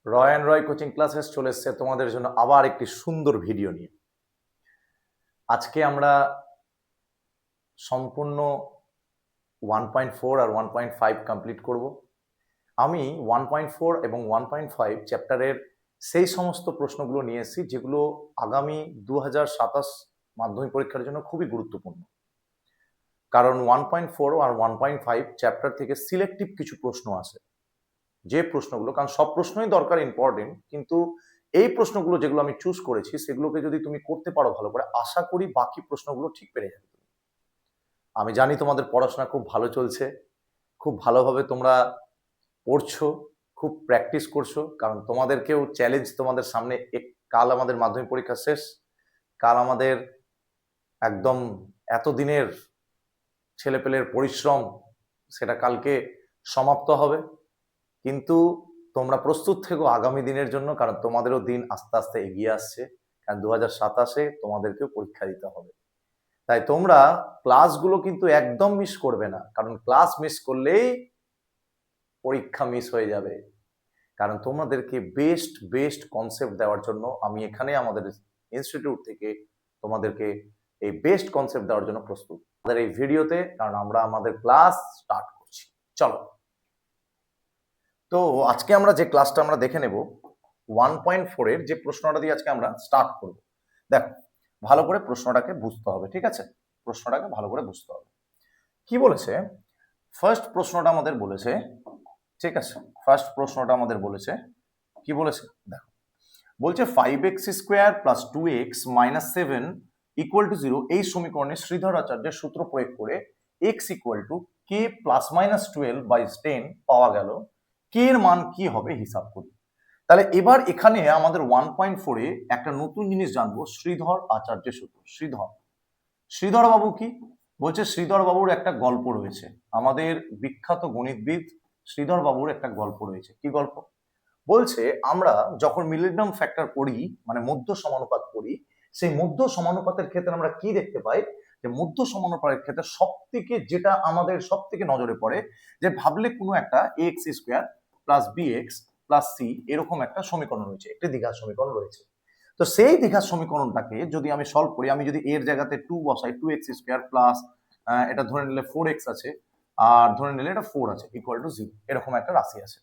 Roy and Roy coaching classes চলে এসছে তোমাদের জন্য আবার একটি সুন্দর ভিডিও নিয়ে। আজকে আমরা সম্পূর্ণ 1.4 আর 1.5 কমপ্লিট করব। আমি 1.4 এবং 1.5 চ্যাপ্টারের সেই সমস্ত প্রশ্নগুলো নিয়ে এসেছি যেগুলো আগামী 2027 মাধ্যমিক পরীক্ষার জন্য খুবই গুরুত্বপূর্ণ। কারণ 1.4 আর 1.5 চ্যাপ্টার থেকে সিলেক্টিভ কিছু প্রশ্ন আছে, যে প্রশ্নগুলো, কারণ সব প্রশ্নই দরকার, ইম্পর্টেন্ট, কিন্তু এই প্রশ্নগুলো যেগুলো আমি চুজ করেছি সেগুলোকে যদি তুমি করতে পারো ভালো করে, আশা করি বাকি প্রশ্নগুলো ঠিক পেরে যাবে। আমি জানি তোমাদের পড়াশোনা খুব ভালো চলছে, খুব ভালোভাবে তোমরা পড়ছো, খুব প্র্যাকটিস করছো, কারণ তোমাদেরকেও চ্যালেঞ্জ তোমাদের সামনে। কাল আমাদের মাধ্যমিক পরীক্ষা শেষ, কাল আমাদের একদম এতদিনের ছেলেপেলের পরিশ্রম সেটা কালকে সমাপ্ত হবে। কিন্তু তোমরা প্রস্তুত থেকো আগামী দিনের জন্য, কারণ তোমাদেরও দিন আস্তে আস্তে এগিয়ে আসছে, কারণ 2027-এ তোমাদেরকেও পরীক্ষা দিতে হবে। তাই তোমরা ক্লাসগুলো কিন্তু একদম মিস করবে না, কারণ ক্লাস মিস করলেই পরীক্ষা মিস হয়ে যাবে। কারণ তোমাদেরকে বেস্ট কনসেপ্ট দেওয়ার জন্য আমি এখানে আমাদের ইনস্টিটিউট থেকে তোমাদেরকে এই বেস্ট কনসেপ্ট দেওয়ার জন্য প্রস্তুত আমাদের এই ভিডিওতে, কারণ আমরা আমাদের ক্লাস স্টার্ট করছি। চলো, তো আজকে আমরা যে ক্লাসটা আমরা দেখে নেব 1.4 এর যে প্রশ্নটা দিয়ে আজকে আমরা স্টার্ট করব। দেখো, ভালো করে প্রশ্নটাকে বুঝতে হবে, ঠিক আছে? প্রশ্নটাকে ভালো করে বুঝতে হবে। কি বলেছে ফার্স্ট প্রশ্নটা আমাদের বলেছে, ঠিক আছে? ফার্স্ট প্রশ্নটা আমাদের বলেছে, কি বলেছে দেখো, বলছে 5x square plus 2x minus 7 equal to 0 এই সমীকরণে শ্রীধর আচার্যের সূত্র প্রয়োগ করে x equal two k plus minus 12/10 পাওয়া গেল, k এর মান কি হবে হিসাব করি। তাহলে এবার এখানে আমাদের 1.4 এ একটা নতুন জিনিস জানবো, শ্রীধর আচার্যের সূত্র। শ্রীধর বাবু কি বলছে? শ্রীধর বাবুর একটা গল্প রয়েছে, আমাদের বিখ্যাত গণিতবিদ শ্রীধর বাবুর একটা গল্প রয়েছে। কি গল্প বলছে? আমরা যখন মিলিগ্রাম ফ্যাক্টর করি, মানে মধ্য সমানুপাত করি, সেই মধ্য সমানুপাতের ক্ষেত্রে আমরা কি দেখতে পাই, যে মধ্য সমানুপাতের ক্ষেত্রে সব থেকে যেটা আমাদের সব থেকে নজরে পড়ে, যে ভাবলে কোনো একটা x square plus B x plus c এরকম একটা সমীকরণ রয়েছে, একটি দ্বিঘাত সমীকরণ রয়েছে। তো সেই দ্বিঘাত সমীকরণটাকে যদি আমি সলভ করি, আমি যদি এর জায়গাতে 2 বসাই, 2x স্কোয়ার প্লাস এটা ধরে নিলে 4x আছে, আর ধরে নিলে এটা 4 আছে, ইকুয়াল টু 0, এরকম একটা রাশি আছে।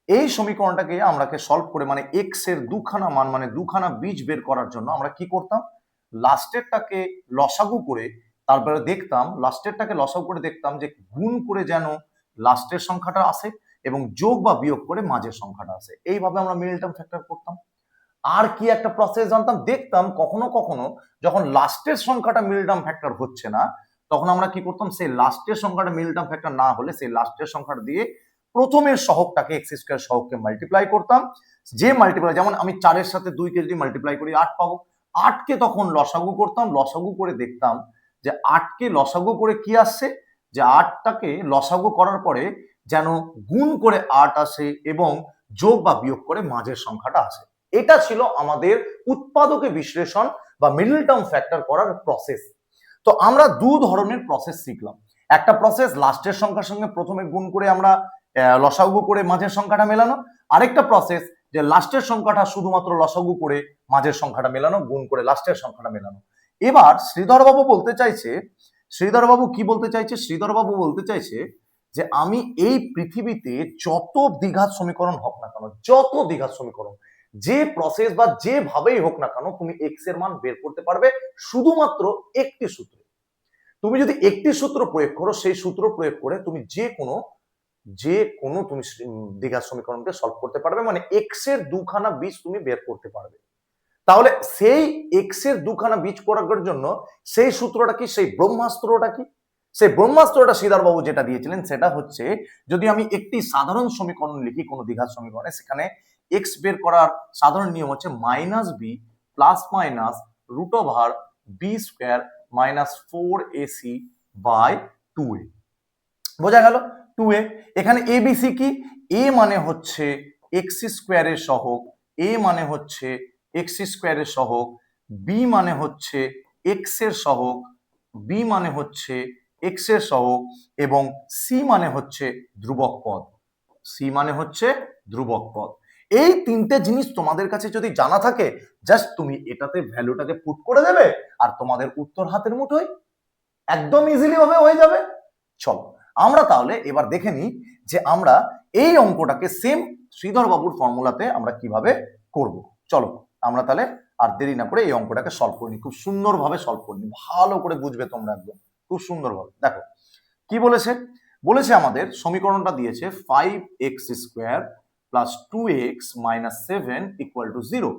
এই সমীকরণটাকে আমরাকে সলভ করে, মানে এক্স এর দুখানা মান, মানে দুখানা বীজ বের করার জন্য আমরা কি করতাম, লাস্টেরটাকে লসাগু করে তারপরে দেখতাম, লাস্টেরটাকে লসাগু করে দেখতাম যে গুণ করে যেন লাস্টের সংখ্যাটা আসে এবং যোগ বা বিয়োগ করে মাঝের সংখ্যাটা আসে। এইভাবে আমরা মিডল টার্ম ফ্যাক্টর করতাম। আর কি একটা প্রসেস জানতাম, দেখতাম কখনো কখনো যখন লাস্টের সংখ্যাটা মিডল টার্ম ফ্যাক্টর হচ্ছে না, তখন আমরা কি করতাম, সেই লাস্টের সংখ্যাটা মিডল টার্ম ফ্যাক্টর না হলে সেই লাস্টের সংখ্যাটা দিয়ে প্রথমের সহগটাকে এক্স স্কোয়ার সহগকে মাল্টিপ্লাই করতাম। যে মাল্টিপ্লাই, যেমন আমি 4-এর সাথে 2-কে যদি মাল্টিপ্লাই করি 8 পাবো, 8-কে তখন লসাগু করতাম, লসাগু করে দেখতাম যে 8-কে লসাগু করে কি আসছে, যে 8টাকে লসাগু করার পরে যেন গুণ করে 8 আসে এবং যোগ বা বিয়োগ করে মাঝের সংখ্যাটা আসে। এটা ছিল আমাদের উৎপাদকে বিশ্লেষণ বা মিডল টার্ম ফ্যাক্টর করার প্রসেস। তো আমরা দু ধরনের প্রসেস শিখলাম। একটা প্রসেস লাস্টের সংখ্যার সঙ্গে প্রথমে গুণ করে আমরা লসাগু করে মাঝের সংখ্যাটা মেলানো, আরেকটা প্রসেস যে লাস্টের সংখ্যাটা শুধুমাত্র লসাগু করে মাঝের সংখ্যাটা মেলানো, গুণ করে লাস্টের সংখ্যাটা মেলানো। এবার শ্রীধরবাবু বলতে চাইছে, শ্রীধরবাবু কি বলতে চাইছে? শ্রীধরবাবু বলতে চাইছে যে আমি এই পৃথিবীতে যত দ্বিঘাত সমীকরণ হোক না কেন, যত দ্বিঘাত সমীকরণ, যে প্রসেস বা যেভাবেই হোক না কেন, তুমি এক্স এর মান বের করতে পারবে শুধুমাত্র একটি সূত্রে। তুমি যদি একটি সূত্র প্রয়োগ করো, সেই সূত্র প্রয়োগ করে তুমি যে কোনো তুমি দ্বিঘাত সমীকরণকে সলভ করতে পারবে, মানে এক্স এর দুখানা বীজ তুমি বের করতে পারবে। তাহলে সেই এক্স এর দুখানা বীজ করার জন্য সেই সূত্রটা কি, সেই ব্রহ্মাস্ত্রটা কি? সেই ব্রহ্মাস্ত্রটা শ্রীধরবাবু যেটা দিয়েছিলেন সেটা হচ্ছে, যদি আমি একটি সাধারণ সমীকরণ লিখি কোনো দ্বিঘাত সমীকরণে, সেখানে এক্স বের করার সাধারণ নিয়ম হচ্ছে minus b plus minus root over b square minus 4ac by 2a। বোঝা গেল? 2a। এখানে এবিসি কি? এ মানে হচ্ছে এক্স স্কোয়ারের সহগ, এ মানে হচ্ছে এক্স স্কোয়ারের সহগ, বি মানে হচ্ছে এক্স এর সহগ, বি মানে হচ্ছে এক্স এর সহগ, এবং সি মানে হচ্ছে ধ্রুবক পদ, সি মানে হচ্ছে ধ্রুবক পদ। এই তিনটে জিনিস তোমাদের কাছে যদি জানা থাকে, জাস্ট তুমি এটাতে ভ্যালুটাকে পুট করে দেবে আর তোমাদের উত্তর হাতের মুঠোয়, একদম ইজিলি ভাবে হয়ে যাবে। চলো আমরা তাহলে এবার দেখে নিই যে আমরা এই অঙ্কটাকে সেম শ্রীধর বাবুর ফর্মুলাতে আমরা কিভাবে করব। চলো আমরা তাহলে আর দেরি না করে এই অঙ্কটাকে সলভ করে নিই, খুব সুন্দরভাবে সলভ করে নিই, ভালো করে বুঝবে তোমরা একদম খুব সুন্দরভাবে। দেখো কি বলেছে, বলেছে আমাদের সমীকরণটা দিয়েছে 5x² plus 2x minus 7 equal to 0।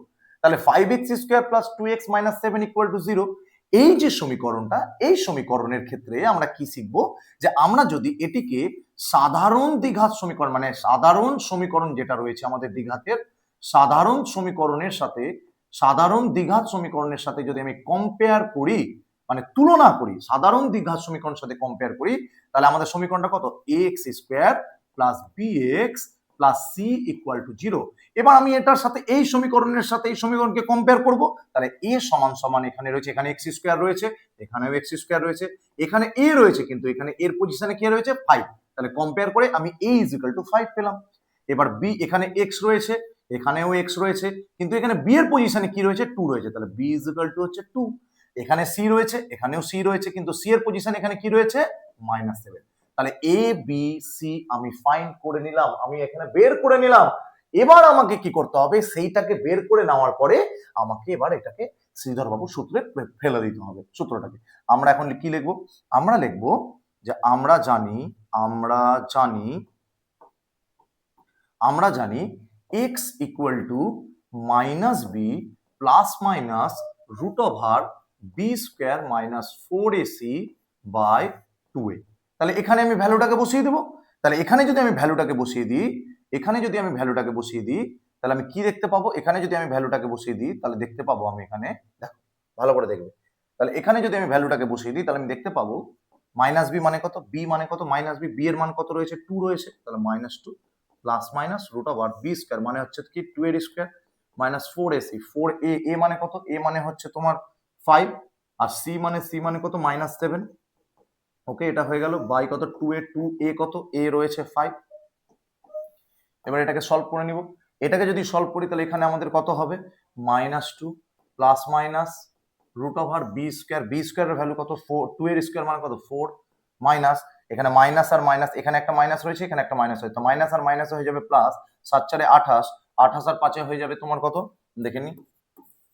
তাহলে 5x² plus 2x minus 7 equal to 0, এই যে সমীকরণটা, এই সমীকরণের ক্ষেত্রে আমরা কি শিখবো, যে আমরা যদি এটিকে সাধারণ দ্বিঘাত সমীকরণ, মানে সাধারণ সমীকরণ যেটা রয়েছে আমাদের দ্বিঘাতের, সাধারণ সমীকরণের সাথে, সাধারণ দ্বিঘাত সমীকরণের সাথে যদি আমি কম্পেয়ার করি, মানে তুলনা করি, সাধারণ দ্বিঘাত সমীকরণের সাথে কম্পেয়ার করি, তাহলে আমাদের সমীকরণটা কত, ax² plus bx plus c equal to 0। এবার আমি এটার সাথে এই সমীকরণের সাথে এই সমীকরণকে কম্পেয়ার করব, তাহলে a সমান সমান এখানে রয়েছে, এখানে x² রয়েছে, এখানেও x² রয়েছে, এখানে a রয়েছে, কিন্তু এখানে এর পজিশনে কি রয়েছে 5, তাহলে কম্পেয়ার করে আমি a ইকুয়াল টু 5 পেলাম। এবার b, এখানে x রয়েছে, এখানেও x রয়েছে, কিন্তু এখানে b এর পজিশনে কি রয়েছে 2 রয়েছে, তাহলে b ইকুয়াল টু হচ্ছে 2। এখানে c রয়েছে, এখানেও c রয়েছে, কিন্তু c এর পজিশন এখানে কি রয়েছে -7। তাহলে a b c আমি ফাইন্ড করে নিলাম, আমি এখানে বের করে নিলাম। এবার আমাকে কি করতে হবে, সেইটাকে বের করে নেওয়ার পরে আমাকে এবার এটাকে শ্রীধর বাবু সূত্রে ফেলে দিতে হবে। সূত্রটাকে আমরা এখন কি লিখবো, আমরা লিখবো যে আমরা জানি x equal to minus b plus minus root over b² minus 4ac by 2a। তাহলে এখানে আমি ভ্যালুটাকে বসিয়ে দেবো। তাহলে এখানে যদি আমি ভ্যালুটাকে বসিয়ে দিই, তাহলে আমি কি দেখতে পাবো, এখানে যদি আমি ভ্যালুটাকে বসিয়ে দিই তাহলে দেখতে পাবো আমি এখানে, দেখো ভালো করে দেখবে, তাহলে এখানে যদি আমি ভ্যালুটাকে বসিয়ে দিই তাহলে আমি দেখতে পাবো মাইনাস বি মানে কত, বি মানে কত মাইনাস বি, বি এর মান কত রয়েছে 2 রয়েছে, তাহলে -2 plus minus root over b² মানে হচ্ছে কি 2a² minus 4ac, 4a, a মানে কত, a মানে হচ্ছে তোমার 5, আর c মানে কত -7। ওকে, এটা হয়ে গেল বাই কত 2a, 2a কত, a রয়েছে 5। এবার এটাকে সলভ করে নিব, এটাকে যদি সলভ করি তাহলে এখানে আমাদের কত হবে -2 plus minus root over b² এর ভ্যালু কত 4, 2 এর স্কয়ার মানে কত 4, মাইনাস এখানে মাইনাস আর মাইনাস, এখানে একটা মাইনাস রয়েছে, এখানে একটা মাইনাস রয়েছে, তো মাইনাস আর মাইনাস হয়ে যাবে প্লাস, 7 4 28, 28 আর 5 হয়ে যাবে তোমার কত দেখে নি,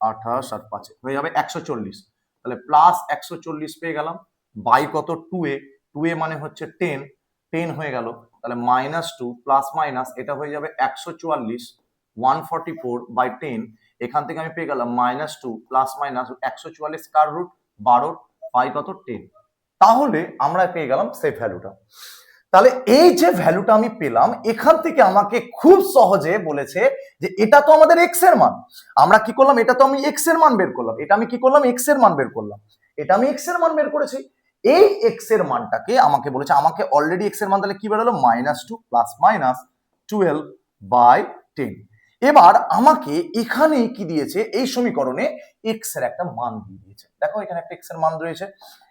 28 আর 5 হয়ে যাবে 140, তাহলে প্লাস 140 পেয়ে গেলাম, বাই কত 2a, 2a মানে হচ্ছে 10, 10 হয়ে গেল, তাহলে -2 প্লাস মাইনাস এটা হয়ে যাবে 144, 144 বাই 10, এখান থেকে আমি পেয়ে গেলাম -2 প্লাস মাইনাস 144 কার রুট 12 বাই কত 10। তাহলে আমরা পেয়ে গেলাম সেই ভ্যালুটা। তাহলে এই যে ভ্যালুটা আমি পেলাম, এখান থেকে আমাকে খুব সহজে বলেছে যে এটা তো আমাদের এক্স এর মান। আমরা কি করলাম, এটা তো আমি এক্স এর মান বের করলাম, এটা আমি কি করলাম এক্স এর মান বের করলাম, এটা আমি এক্স এর মান বের করেছি। এই এক্স এর মানটাকে আমাকে বলেছে, আমাকে অলরেডি এক্স এর মান তাহলে কি বেরোলো -2 প্লাস মাইনাস 12 বাই 10। এবার আমাকে এখানে কি দিয়েছে, এই সমীকরণে এক্স এর একটা মান দিয়ে দিয়েছে। দেখো এখানে একটা এক্স এর মান রয়েছে,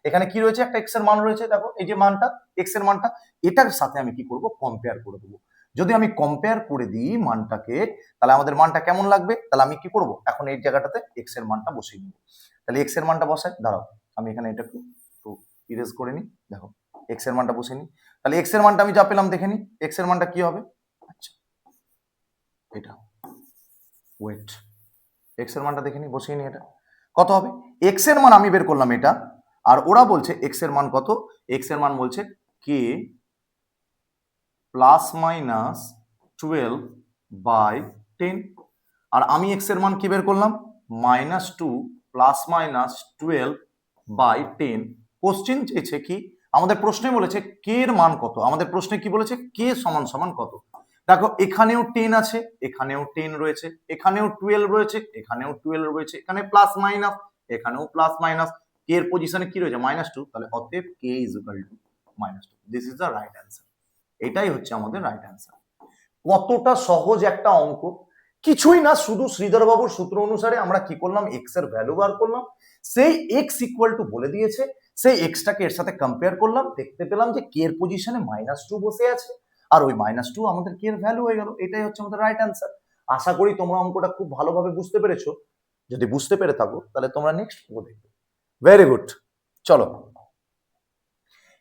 এখানে কি রয়েছে একটা এক্স এর মান রয়েছে, দেখো এই যে মানটা এক্স এর মানটা, এটার সাথে আমি কি করব কম্পেয়ার করে দেবো। যদি আমি কম্পেয়ার করে দিই মানটাকে, তাহলে আমাদের মানটা কেমন লাগবে, তাহলে আমি কি করব এখন এই জায়গাটাতে এক্স এর মানটা বসিয়ে দেবো। তাহলে এক্স এর মানটা বসাই, দাঁড়াও আমি এখানে এটা একটু ইরেজ করে নিই, দেখো এক্স এর মানটা বসিয়ে নিই। তাহলে এক্স এর মানটা আমি যা পেলাম দেখে নিই, এক্স এর মানটা কি হবে, আচ্ছা এটা ওয়েট, এক্স এর মানটা দেখে নিই, বসিয়ে নিই, এটা কত হবে, এক্স এর মান আমি বের করলাম এটা, আর ওরা বলছে এক্স এর মান কত, এক্স এর মান বলছে কে প্লাস মাইনাস 12 বাই 10, আর আমি এক্স এর মান কি বের করলাম -2 প্লাস মাইনাস 12 বাই 10। কোশ্চেন চেয়েছে কি, আমাদের প্রশ্নে বলেছে কে এর মান কত, আমাদের প্রশ্নে কি বলেছে কে সমান সমান কত। দেখো এখানেও 10 আছে, এখানেও 10 রয়েছে, এখানেও 12 রয়েছে, এখানেও 12 রয়েছে, এখানে প্লাস মাইনাস, এখানেও প্লাস মাইনাস, কে এর পজিশনে কি রয়েছে -2, তাহলে অতএব K is equal to -2। This is the right answer, এটাই হচ্ছে আমাদের রাইট অ্যান্সার। কতটা সহজ একটা অঙ্ক, কিছুই না, শুধু শ্রীধর বাবুর সূত্র অনুসারে আমরা কি করলাম এক্স এর ভ্যালু বার করলাম, সেই এক্স ইকুয়াল টু বলে দিয়েছে, সেই এক্সটাকে এর সাথে কম্পেয়ার করলাম, দেখতে পেলাম যে কে এর পজিশনে -2 বসে আছে, আর ওই -2 আমাদের কে এর ভ্যালু হয়ে গেল, এটাই হচ্ছে আমাদের রাইট অ্যান্সার। আশা করি তোমরা অঙ্কটা খুব ভালোভাবে বুঝতে পেরেছো। যদি বুঝতে পেরে থাকো তাহলে তোমরা নেক্সট অঙ্ক দেখবে। Very good. চলো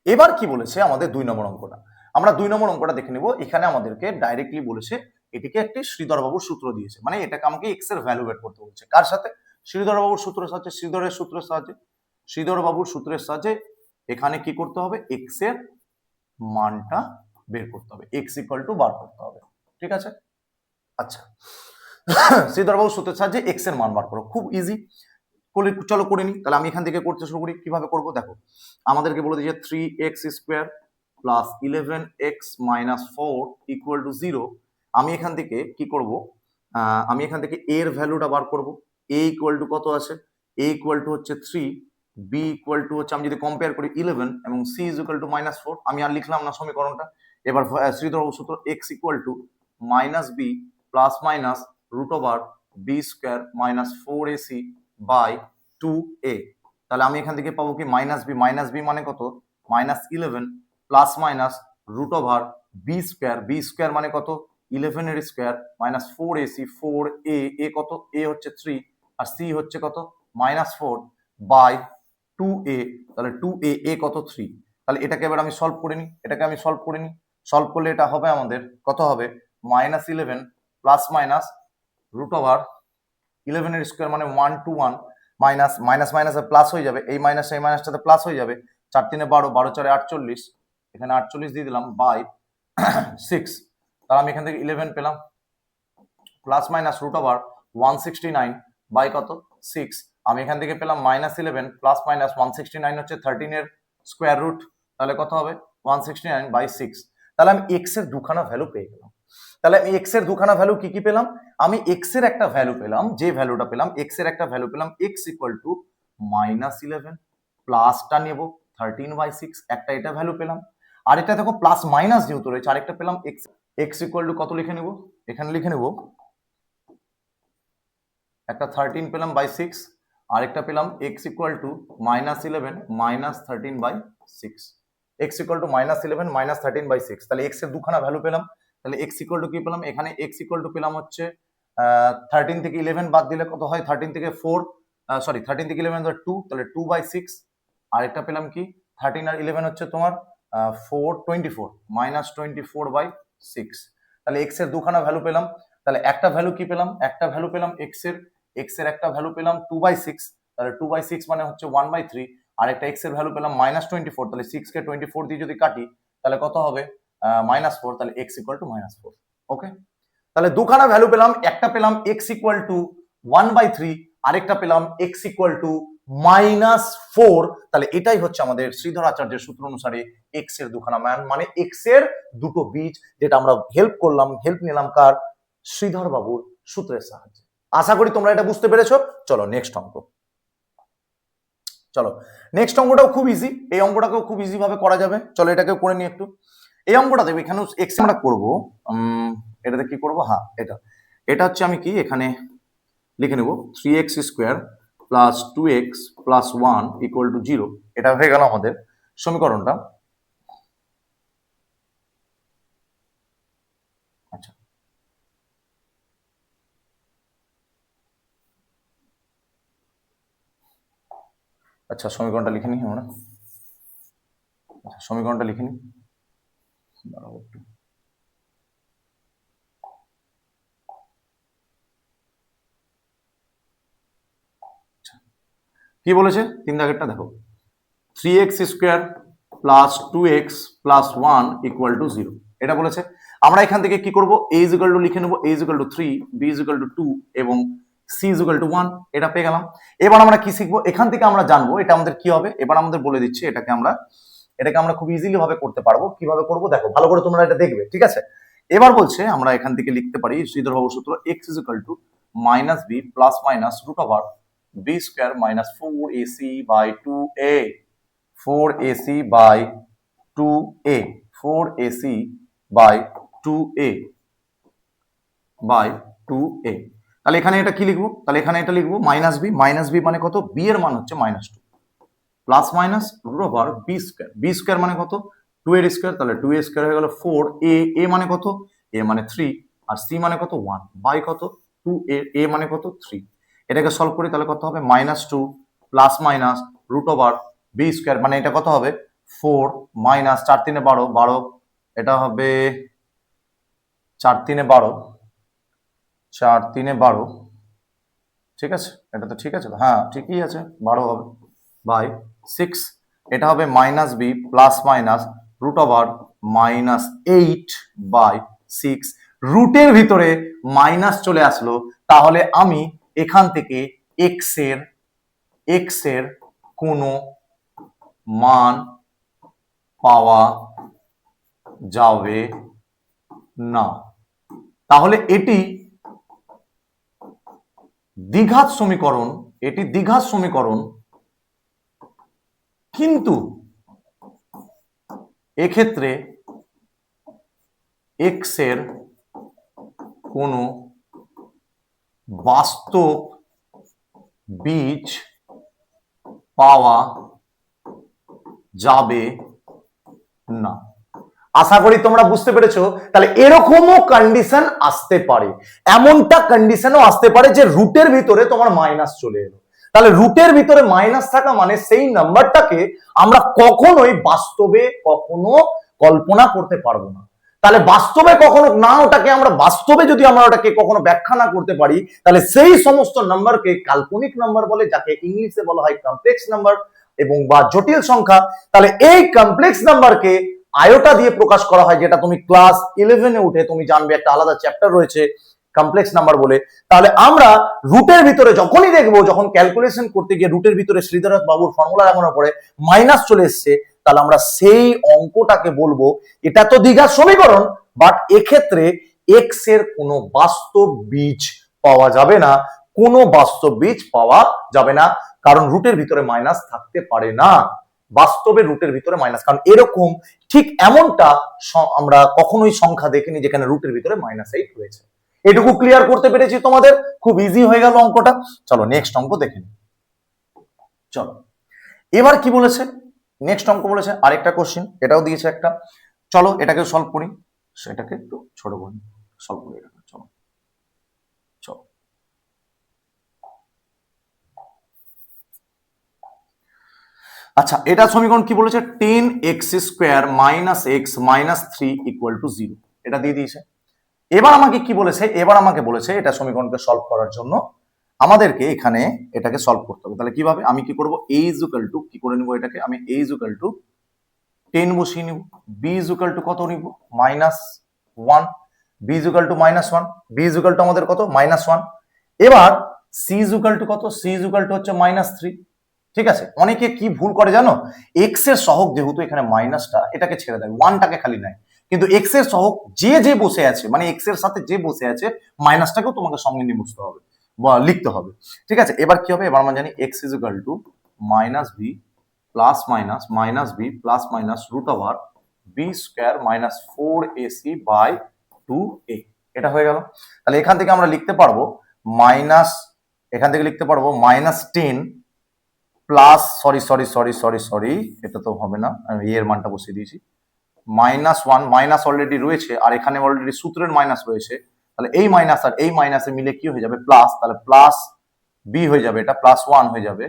এবার কি বলেছে আমাদের 2 নম্বর অঙ্কটা। আমরা 2 নম্বর অঙ্কটা দেখে নেব। এখানে আমাদেরকে ডাইরেক্টলি বলেছে এটিকে একটি শ্রীধরবাবুর সূত্র দিয়েছে, মানে এটাকে আমাকে এক্স এর ভ্যালু বের করতে বলছে। কার সাথে? শ্রীধরবাবুর সূত্রের সাহায্যে, শ্রীধরের সূত্রের সাহায্যে। শ্রীধরবাবুর সূত্রের সাহায্যে এখানে কি করতে হবে? এক্স এর মানটা বের করতে হবে, এক্স ইকুয়াল টু বার করতে হবে। ঠিক আছে? আচ্ছা, শ্রীধরবাবুর সূত্রের সাহায্যে এক্স এর মান বার করো, খুব ইজি। চলো করে নি। তাহলে আমি এখান থেকে করতে শুরু করি। কিভাবে করব দেখো, আমাদেরকে বলে দিয়েছে 3x square plus 11x minus 4 equal to 0। আমি এখান থেকে কি করব? আমি এখান থেকে a এর ভ্যালুটা বার করব। a ইকুয়াল টু কত আছে? a ইকুয়াল টু হচ্ছে 3, b ইকুয়াল টু হচ্ছে, আমি যদি কম্পেয়ার করি 11 এবং c ইজ ইকুয়াল টু -4। আমি আর লিখলাম না সমীকরণটা। এবার শ্রীধর সূত্র x equal to -b plus minus root over b square minus 4ac by 2a। তাহলে আমি এখান থেকে পাবো কি? মাইনাস বি মানে কত? -11 plus minus root over b square মানে কত? 11 এর স্কোয়ার মাইনাস 4ac 4a, এ কত? এ হচ্ছে 3 আর সি হচ্ছে কত? -4 বাই 2a। তাহলে 2a, এ কত? 3। তাহলে এটাকে এবার আমি সলভ করে নিই। সলভ করলে এটা হবে আমাদের কত হবে? -11 প্লাস মাইনাস রুট ওভার 11 এর স্কোয়ার মানে 1 to 1 মাইনাস মাইনাসে প্লাস হয়ে যাবে, এই মাইনাসটাতে প্লাস হয়ে যাবে। 4 3 12, 12 4 48, এখানে 48 দিয়ে দিলাম বাই 6। তাহলে আমি এখান থেকে 11 পেলাম plus minus root over 169 by কত? 6। আমি এখান থেকে পেলাম -11 প্লাস মাইনাস 169 হচ্ছে 13 এর স্কোয়ার রুট, তাহলে কত হবে? 169 বাই 6। তাহলে আমি এক্স এর দুখানা ভ্যালু পেয়ে গেলাম। তাহলে আমি এক্স এর দুখানা ভ্যালু কি কি পেলাম? আমি এক্স এর একটা ভ্যালু পেলাম, যে ভ্যালুটা পেলাম এক্স এর একটা ভ্যালু পেলাম এক্স ইকুয়াল টু -11 প্লাসটা নেব 13/6, একটা এটা ভ্যালু পেলাম। আর এটা দেখো প্লাস মাইনাস যেহেতু রয়েছে, আরেকটা পেলাম এক্স। এক্স ইকুয়াল টু কত লিখে নেব? এখানে লিখে নেব একটা 13 পেলাম বাই 6, আরেকটা পেলাম x equal two -11 -13/6। X equal two -11 -13/6। তাহলে এক্স এর দুখানা ভ্যালু পেলাম। তাহলে এক্স ইকুয়াল টু কি পেলাম? এখানে এক্স ইকুয়াল টু পেলাম হচ্ছে 13 থেকে 11 বাদ দিলে কত হয়? 13 থেকে 4, 13 থেকে 11 2, তাহলে 2/6। আরেকটা পেলাম কি? 13 আর 11 হচ্ছে তোমার 24 -24/6। তাহলে এক্স এর দুখানা ভ্যালু পেলাম। তাহলে একটা ভ্যালু কি পেলাম? একটা ভ্যালু পেলাম এক্স এর একটা ভ্যালু পেলাম 2/6, তাহলে 2/6 মানে হচ্ছে 1/3। আর একটা এক্স এর ভ্যালু পেলাম -24, তাহলে 6 কে 24 দিয়ে যদি কাটি তাহলে কত হবে? -4, তাহলে x ইকুয়াল টু -4। ওকে, তাহলে দুখানা ভ্যালু পেলাম, একটা পেলাম x ইকুয়াল টু 1/3, আরেকটা পেলাম x ইকুয়াল টু -4। তাহলে এটাই হচ্ছে আমাদের শ্রীধর আচার্যের সূত্র অনুসারে x এর দুখানা মান, মানে x এর দুটো বীজ, যেটা আমরা হেল্প নিলাম কার? শ্রীধর বাবুর সূত্রের সাহায্যে। আশা করি তোমরা এটা বুঝতে পেরেছো। চলো নেক্সট অঙ্কটাও খুব ইজি, এই অঙ্কটাকেও খুব ইজি ভাবে করা যাবে। চলো এটাকেও করে নিই একটু। এই অঙ্কটা দেখবে এখানে এক্স আমরা করবো, এটাতে কি করবো? হ্যাঁ, এটা হচ্ছে আমি কি এখানে লিখে নেব 3x square plus 2x plus 1 equal to 0। এটা হয়ে গেল আমাদের সমীকরণটা। আচ্ছা, সমীকরণটা লিখে নিই আমরা। সমীকরণটা লিখে নিই। কি বলেছে? 3 দাগেরটা দেখো, 3x square plus 2x plus 1 equal to 0, এটা বলেছে। আমরা এখান থেকে কি করব? a ইজ ইকুয়াল টু লিখে নেব a is equal two 3, b is equal to 2 এবং c ইজ ইকুয়াল টু 1। এটা পেয়ে গেলাম। এবার আমরা কি শিখবো? এখান থেকে আমরা জানবো এটা আমাদের কি হবে। এবার আমাদের বলে দিচ্ছি এটাকে আমরা খুব ইজিলি ভাবে করতে পারবো। কিভাবে করব দেখো, ভালো করে তোমরা এটা দেখবে, ঠিক আছে? এবার বলছে আমরা এখান থেকে লিখতে পারি শ্রীধর বাবুর সূত্র x is equal to -b plus minus root over b square minus 4ac by 2a, 4ac by 2a, 4ac by 2a by 2a। তাহলে এখানে এটা কি লিখবো? তাহলে এখানে এটা লিখবো মাইনাস বি মানে কত? b এর মান হচ্ছে -2 plus minus root over b square মানে কত? 2 এর স্কয়ার, তাহলে 2a স্কয়ার হয়ে গেল 4a, a মানে কত? a মানে 3, আর সি মানে কত 1 বাই কত 2 এ মানে কত 3। এটাকে সলভ করি তাহলে কত হবে -2 plus minus root over b square, মানে এটা কত হবে 4 মাইনাস 4 3 12 12, এটা হবে 4 3 12 4 3 12, ঠিক আছে এটা তো ঠিক আছে, হ্যাঁ ঠিকই আছে 12 হবে বাই 6, এটা হবে minus b plus minus root over -8 by 6। রুটের ভিতরে মাইনাস চলে আসলো, তাহলে আমি এখান থেকে এক্স এর কোনো মান পাওয়া যাবে না। তাহলে এটি দ্বিঘাত সমীকরণ, কিন্তু এক্ষেত্রে এক্স এর কোনো বাস্তব বীজ পাওয়া যাবে না। আশা করি তোমরা বুঝতে পেরেছো। তাহলে এরকমও কন্ডিশন আসতে পারে, এমনটা কন্ডিশনও আসতে পারে যে রুটের ভিতরে তোমার মাইনাস চলে এলো। তাহলে রুটের ভিতরে মাইনাস থাকা মানে সেই নাম্বারটাকে আমরা কখনোই বাস্তবে কখনো কল্পনা করতে পারবো না। তাহলে বাস্তবে কখনো না, ওটাকে আমরা বাস্তবে যদি আমরা ওটাকে কখনো ব্যাখ্যা না করতে পারি, তাহলে সেই সমস্ত নাম্বারকে কাল্পনিক নাম্বার বলে, যাকে ইংলিশে বলা হয় কমপ্লেক্স নাম্বার এবং বা জটিল সংখ্যা। তাহলে এই কমপ্লেক্স নাম্বারকে আয়োটা দিয়ে প্রকাশ করা হয়, যেটা তুমি ক্লাস 11-এ উঠে তুমি জানবে, একটা আলাদা চ্যাপ্টার রয়েছে কমপ্লেক্স নাম্বার বলে। তাহলে আমরা রুটের ভিতরে যখনই দেখবো, যখন ক্যালকুলেশন করতে গিয়ে রুটের ভিতরে শ্রীধরনাথ বাবুর ফর্মুলা লাগানোর পরে মাইনাস চলে এসছে, তাহলে আমরা সেই অঙ্কটাকে বলবো এটা তো দ্বিঘাত সমীকরণ, বাট এক্ষেত্রে এক্স এর কোনো বাস্তব বীজ পাওয়া যাবে না, কোনো বাস্তব বীজ পাওয়া যাবে না, কারণ রুটের ভিতরে মাইনাস থাকতে পারে না। বাস্তবে রুটের ভিতরে মাইনাস, কারণ এরকম ঠিক এমনটা আমরা কখনোই সংখ্যা দেখিনি যেখানে রুটের ভিতরে -8 রয়েছে। এটুকু ক্লিয়ার করতে পেরেছি তোমাদের, খুব ইজি হয়ে গেল অঙ্কটা। চলো নেক্সট অঙ্ক দেখে নিই। চলো এবার কি বলেছে, নেক্সট অঙ্ক বলেছে আরেকটা কোশ্চেন, এটাও দিয়েছে একটা। চলো এটাকে সলভ করি, সেটাকে একটু ছোট করি, সলভ করি এটাকে। চলো চলো আচ্ছা, এটা সমীকরণ কি বলেছে, 10x² - x - 3 = 0, এটা দিয়ে দিয়েছে। এবার আমাকে কি বলেছে, এবার আমাকে বলেছে এটা সমীকরণকে সলভ করার জন্য আমাদেরকে এখানে এটাকে সলভ করতে হবে। তাহলে কিভাবে, আমি কি করব, a = কি করে নিব এটাকে, আমি a = 10 বসিয়ে নিব, b = কত নিব -1, b = -1, b = আমাদের কত -1। এবার c = কত, c = হচ্ছে -3। ঠিক আছে, অনেকে কি ভুল করে জানো, এক্স এর সহগ যেহেতু এখানে মাইনাসটা, এটাকে ছেড়ে দেয়, ওয়ানটাকে খালি নেয়, কিন্তু এক্স এর সহগ যে বসে আছে, মানে এক্স এর সাথে যে বসে আছে, মাইনাসটাকেও তোমাকে সঙ্গে নিয়ে বসতে হবে বা লিখতে হবে। ঠিক আছে, এবার কি হবে, এবার আমরা জানি x = -b plus minus -b plus minus √b² - 4ac/2a, এটা হয়ে গেল। তাহলে এখান থেকে আমরা লিখতে পারবো -10 প্লাস সরি, এটা তো হবে না, আমি এর মানটা বসিয়ে দিয়েছি, -1, মাইনাস অলরেডি রয়েছে আর এখানে অলরেডি সূত্রের মাইনাস রয়েছে, তাহলে এই মাইনাস আর এই মাইনাসে মিলে কি হয়ে যাবে প্লাস, তাহলে প্লাস বি হয়ে যাবে, এটা +1 হয়ে যাবে,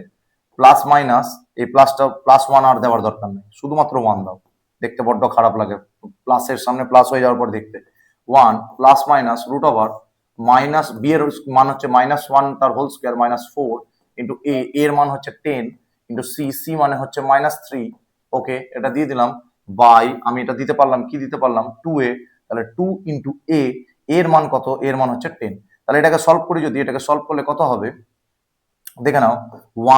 প্লাস মাইনাস এই প্লাসটা +1 আর দেওয়ার দরকার নেই, শুধুমাত্র 1 দাও, দেখতে বড্ড খারাপ লাগে প্লাসের সামনে প্লাস হয়ে যাওয়ার পর দেখতে। 1 প্লাস মাইনাস √মাইনাস বি এর মান হচ্ছে -1 তার হোল স্কয়ার -4 ইন্টু এ এর মান হচ্ছে 10 ইন্টু সি মানে হচ্ছে -3। ওকে, এটা দিয়ে দিলাম বাই, আমি এটা দিতে পারলাম, কি দিতে পারলাম 2a, তাহলে 2 ইন্টু এর মান কত, এর মান হচ্ছে 10। তাহলে এটাকে সলভ করি, যদি এটাকে সলভ করলে কত হবে দেখে নাও,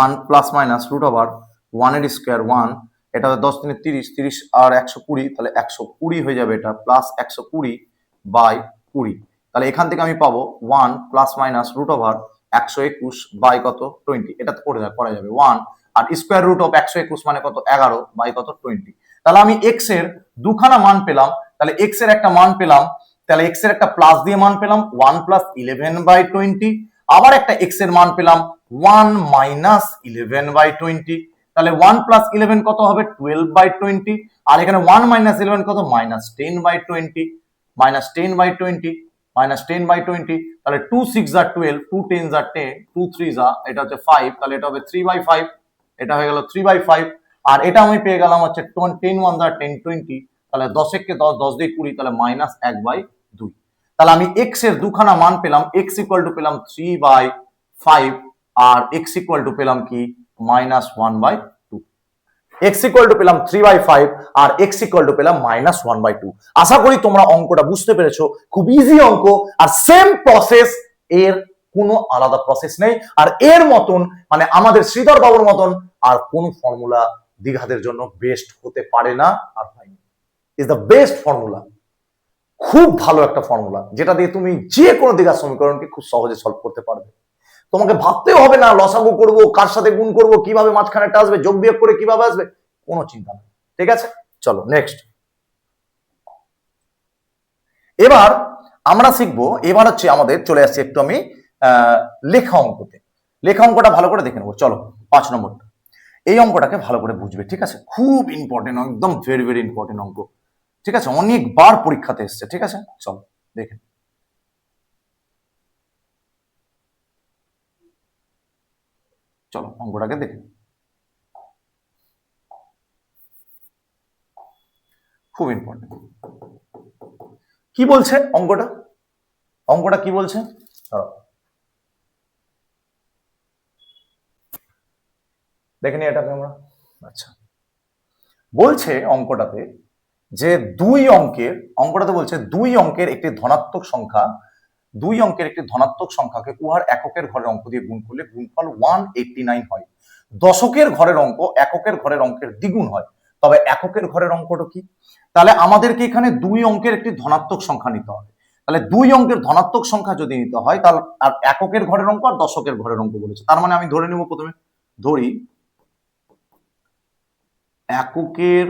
1 প্লাস মাইনাস √1 এর স্কয়ার 1, এটা 10 × 30, 30 আর 120, তাহলে 120 হয়ে যাবে, এটা প্লাস 120/20। তাহলে এখান থেকে আমি পাবো 1 প্লাস মাইনাস √121 বাই কত 20, এটা করা যাবে 1 আর স্কয়ার রুট অফ 121 মানে কত 11 বাই কত 20। তাহলে আমি এক্স এর দুখানা মান পেলাম, তাহলে এক্স এর একটা মান পেলাম, তাহলে এক্স এর একটা প্লাস দিয়ে মান পেলাম 1 + 11/20, আবার একটা এক্স এর মান পেলাম 1 - 11/20, তাহলে 1 + 11 কত হবে 12/20, আর এখানে 1 - 11 কত -10/20, -10/20। -10/20, তাহলে 2 6 আর 12, 2 10 আর 10, 2 3 এটা হচ্ছে 5, তাহলে এটা হবে 3/5, এটা হয়ে গেল 3/5। আর এটা আমি পেয়ে গেলাম হচ্ছে 10 1 10 20, তাহলে 10 কে 10, 10 দিয়ে 20, তাহলে -1/2। তাহলে আমি x এর দুখানা মান পেলাম, x ইকুয়াল টু পেলাম 3/5 আর x ইকুয়াল টু পেলাম কি -1/2। x ইকুয়াল টু পেলাম 3/5 আর x ইকুয়াল টু পেলাম -1/2। আশা করি তোমরা অঙ্কটা বুঝতে পেরেছো, খুব ইজি অঙ্ক, আর সেম প্রসেস, এর কোনো আলাদা প্রসেস নেই। আর এর মতন মানে আমাদের শ্রীধর বাবুর মতন আর কোন ফর্মুলা দ্বিঘাতের জন্য বেস্ট হতে পারে না, আর হয়নি। ইজ দ্য বেস্ট ফর্মুলা, খুব ভালো একটা ফর্মুলা, যেটা দিয়ে তুমি যে কোনো দ্বিঘাত সমীকরণকে খুব সহজে সলভ করতে পারবে। তোমাকে ভাবতেও হবে না লসাগু করব, কার সাথে গুণ করব, কিভাবে মাঝখানেটা আসবে, যোগ বিয়োগ করে কিভাবে আসবে, কোনো চিন্তা নেই। ঠিক আছে, চলো নেক্সট। এবার আমরা শিখবো, এবার হচ্ছে আমাদের চলে আসছে একটু আমি লেখা অঙ্কতে। লেখা অঙ্কটা ভালো করে দেখে নেবো। চলো 5 নম্বরটা, এই অঙ্কটাকে ভালো করে বুঝবে। ঠিক আছে, খুব ইম্পর্টেন্ট, একদম ভেরি ভেরি ইম্পর্টেন্ট অঙ্ক। ঠিক আছে, অনেকবার পরীক্ষাতে এসছে। ঠিক আছে, চলো দেখেন। চলো অঙ্কটাকে দেখে, খুব ইম্পর্টেন্ট। কি বলছে অঙ্কটা, অঙ্কটা কি বলছে দেখে নি এটাকে আমরা। আচ্ছা, বলছে অঙ্কটাতে যে অঙ্কটাতে বলছে দুই অঙ্কের একটি ধনাত্মক সংখ্যা, দুই অঙ্কের একটি ধনাত্মক সংখ্যাকে উহার এককের ঘরের অঙ্ক দিয়ে গুণ করলে গুণফল 189 হয়। দশকের ঘরের অঙ্ক এককের ঘরের অঙ্কের দ্বিগুণ হয়, তবে এককের ঘরের অঙ্কটা কি? তাহলে আমাদেরকে এখানে দুই অঙ্কের একটি ধনাত্মক সংখ্যা নিতে হবে। তাহলে দুই অঙ্কের ধনাত্মক সংখ্যা যদি নিতে হয়, তাহলে আর এককের ঘরের অঙ্ক আর দশকের ঘরের অঙ্ক বলেছে। তার মানে আমি ধরে নিব, প্রথমে ধরি এককের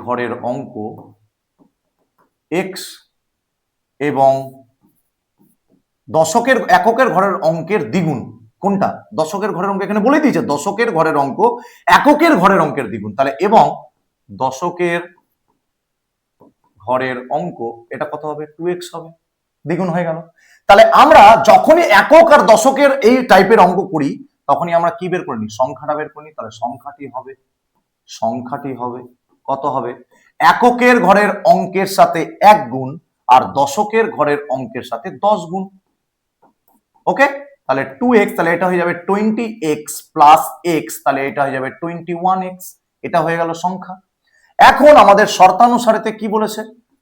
ঘরের অঙ্ক x এবং দশকের এককের ঘরের অঙ্কের দ্বিগুণ কোনটা? দশকের ঘরের অঙ্ক এখানে বলে দিয়েছে, দশকের ঘরের অঙ্ক এককের ঘরের অঙ্কের দ্বিগুণ। তাহলে এবং দশকের ঘরের অঙ্ক এটা কত হবে? 2x হবে, দ্বিগুণ হয়ে গেল। তাহলে আমরা যখনই একক আর দশকের এই টাইপের অঙ্ক করি, তখনই আমরা কি বের করে নিই? সংখ্যাটা বের করে নিই। তাহলে সংখ্যাটি হবে কত হবে? এককের ঘরের অঙ্কের সাথে 1 গুণ আর দশকের ঘরের অঙ্কের সাথে 10 গুণ। ওকে, তাহলে 2x, তাহলে এটা হয়ে যাবে 20x প্লাস x, তাহলে এটা হয়ে যাবে 21x। এটা হয়ে গেল সংখ্যা। এখন আমাদের শর্তানুসারেতে কি বলেছে?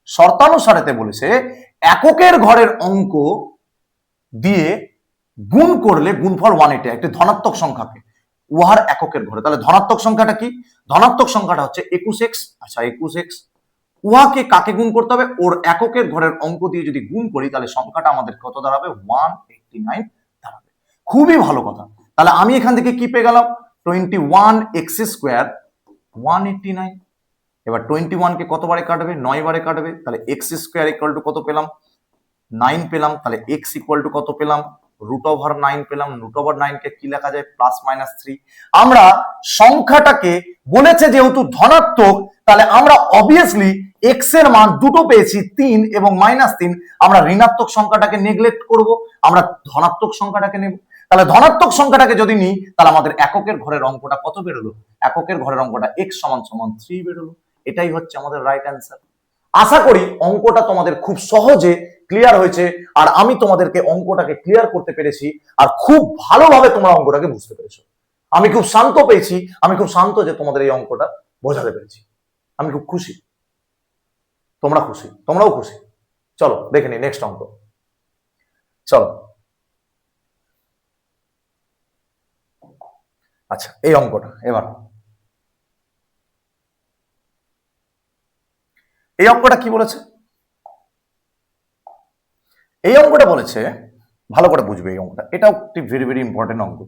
শর্তানুসারেতে বলেছে এককের ঘরের অঙ্ক দিয়ে গুণ করলে গুণফল 180, একটি ধনাত্মক সংখ্যাকে উহার এককের ঘরে। তাহলে ধনাত্মক সংখ্যাটা কি? ধনাত্মক সংখ্যাটা হচ্ছে 21x। আচ্ছা 21x, উহাকে কাকে গুণ করতে হবে? ওর এককের ঘরের অঙ্ক দিয়ে যদি গুণ করি, তাহলে সংখ্যাটা আমাদের কত দাঁড়াবে? 189 দাঁড়াবে। খুবই ভালো কথা। তাহলে আমি এখান থেকে কি পেয়ে গেলাম? 21x square 189। এবার 21 কে কতবারে কাটবে? 9 বারে কাটবে। তাহলে x স্কোয়ার ইকুয়াল টু কত পেলাম? 9 পেলাম। তাহলে x ইকুয়াল টু কত পেলাম? √9 পেলাম। √9 কে কি লেখা যায়? +-3। আমরা সংখ্যাটাকে বলেছে যেহেতু ধনাত্মক, তাহলে আমরা অবভিয়াসলি x এর মান দুটো পেয়েছি, 3 এবং -3। আমরা ঋণাত্মক সংখ্যাটাকে নেগলেক্ট করব, আমরা ধনাত্মক সংখ্যাটাকে নেব। তাহলে ধনাত্মক সংখ্যাটাকে যদি নিই, তাহলে আমাদের এককের ঘরের অঙ্কটা কত বেরোলো? এককের ঘরের অঙ্কটা x = 3 বেরোলো। এটাই হচ্ছে আমাদের রাইট অ্যান্সার। আশা করি অঙ্কটা তোমাদের খুব সহজে ক্লিয়ার হয়েছে, আর আমি তোমাদেরকে অঙ্কটাকে ক্লিয়ার করতে পেরেছি, আর খুব ভালোভাবে তোমরা অঙ্কটাকে বুঝতে পেরেছো। আমি খুব শান্ত পেয়েছি, আমি খুব শান্ত যে তোমাদের এই অঙ্কটা বোঝাতে পেরেছি। আমি খুব খুশি, তোমরা খুশি, তোমরাও খুশি। চলো দেখে নি নেক্সট অঙ্ক। চলো, আচ্ছা এই অঙ্কটা, এবার এই অঙ্কটা কি বলেছে? এই অঙ্কটা বলেছে, ভালো করে বুঝবে এই অঙ্কটা, এটাও একটি ভেরি ভেরি ইম্পর্টেন্ট অঙ্ক।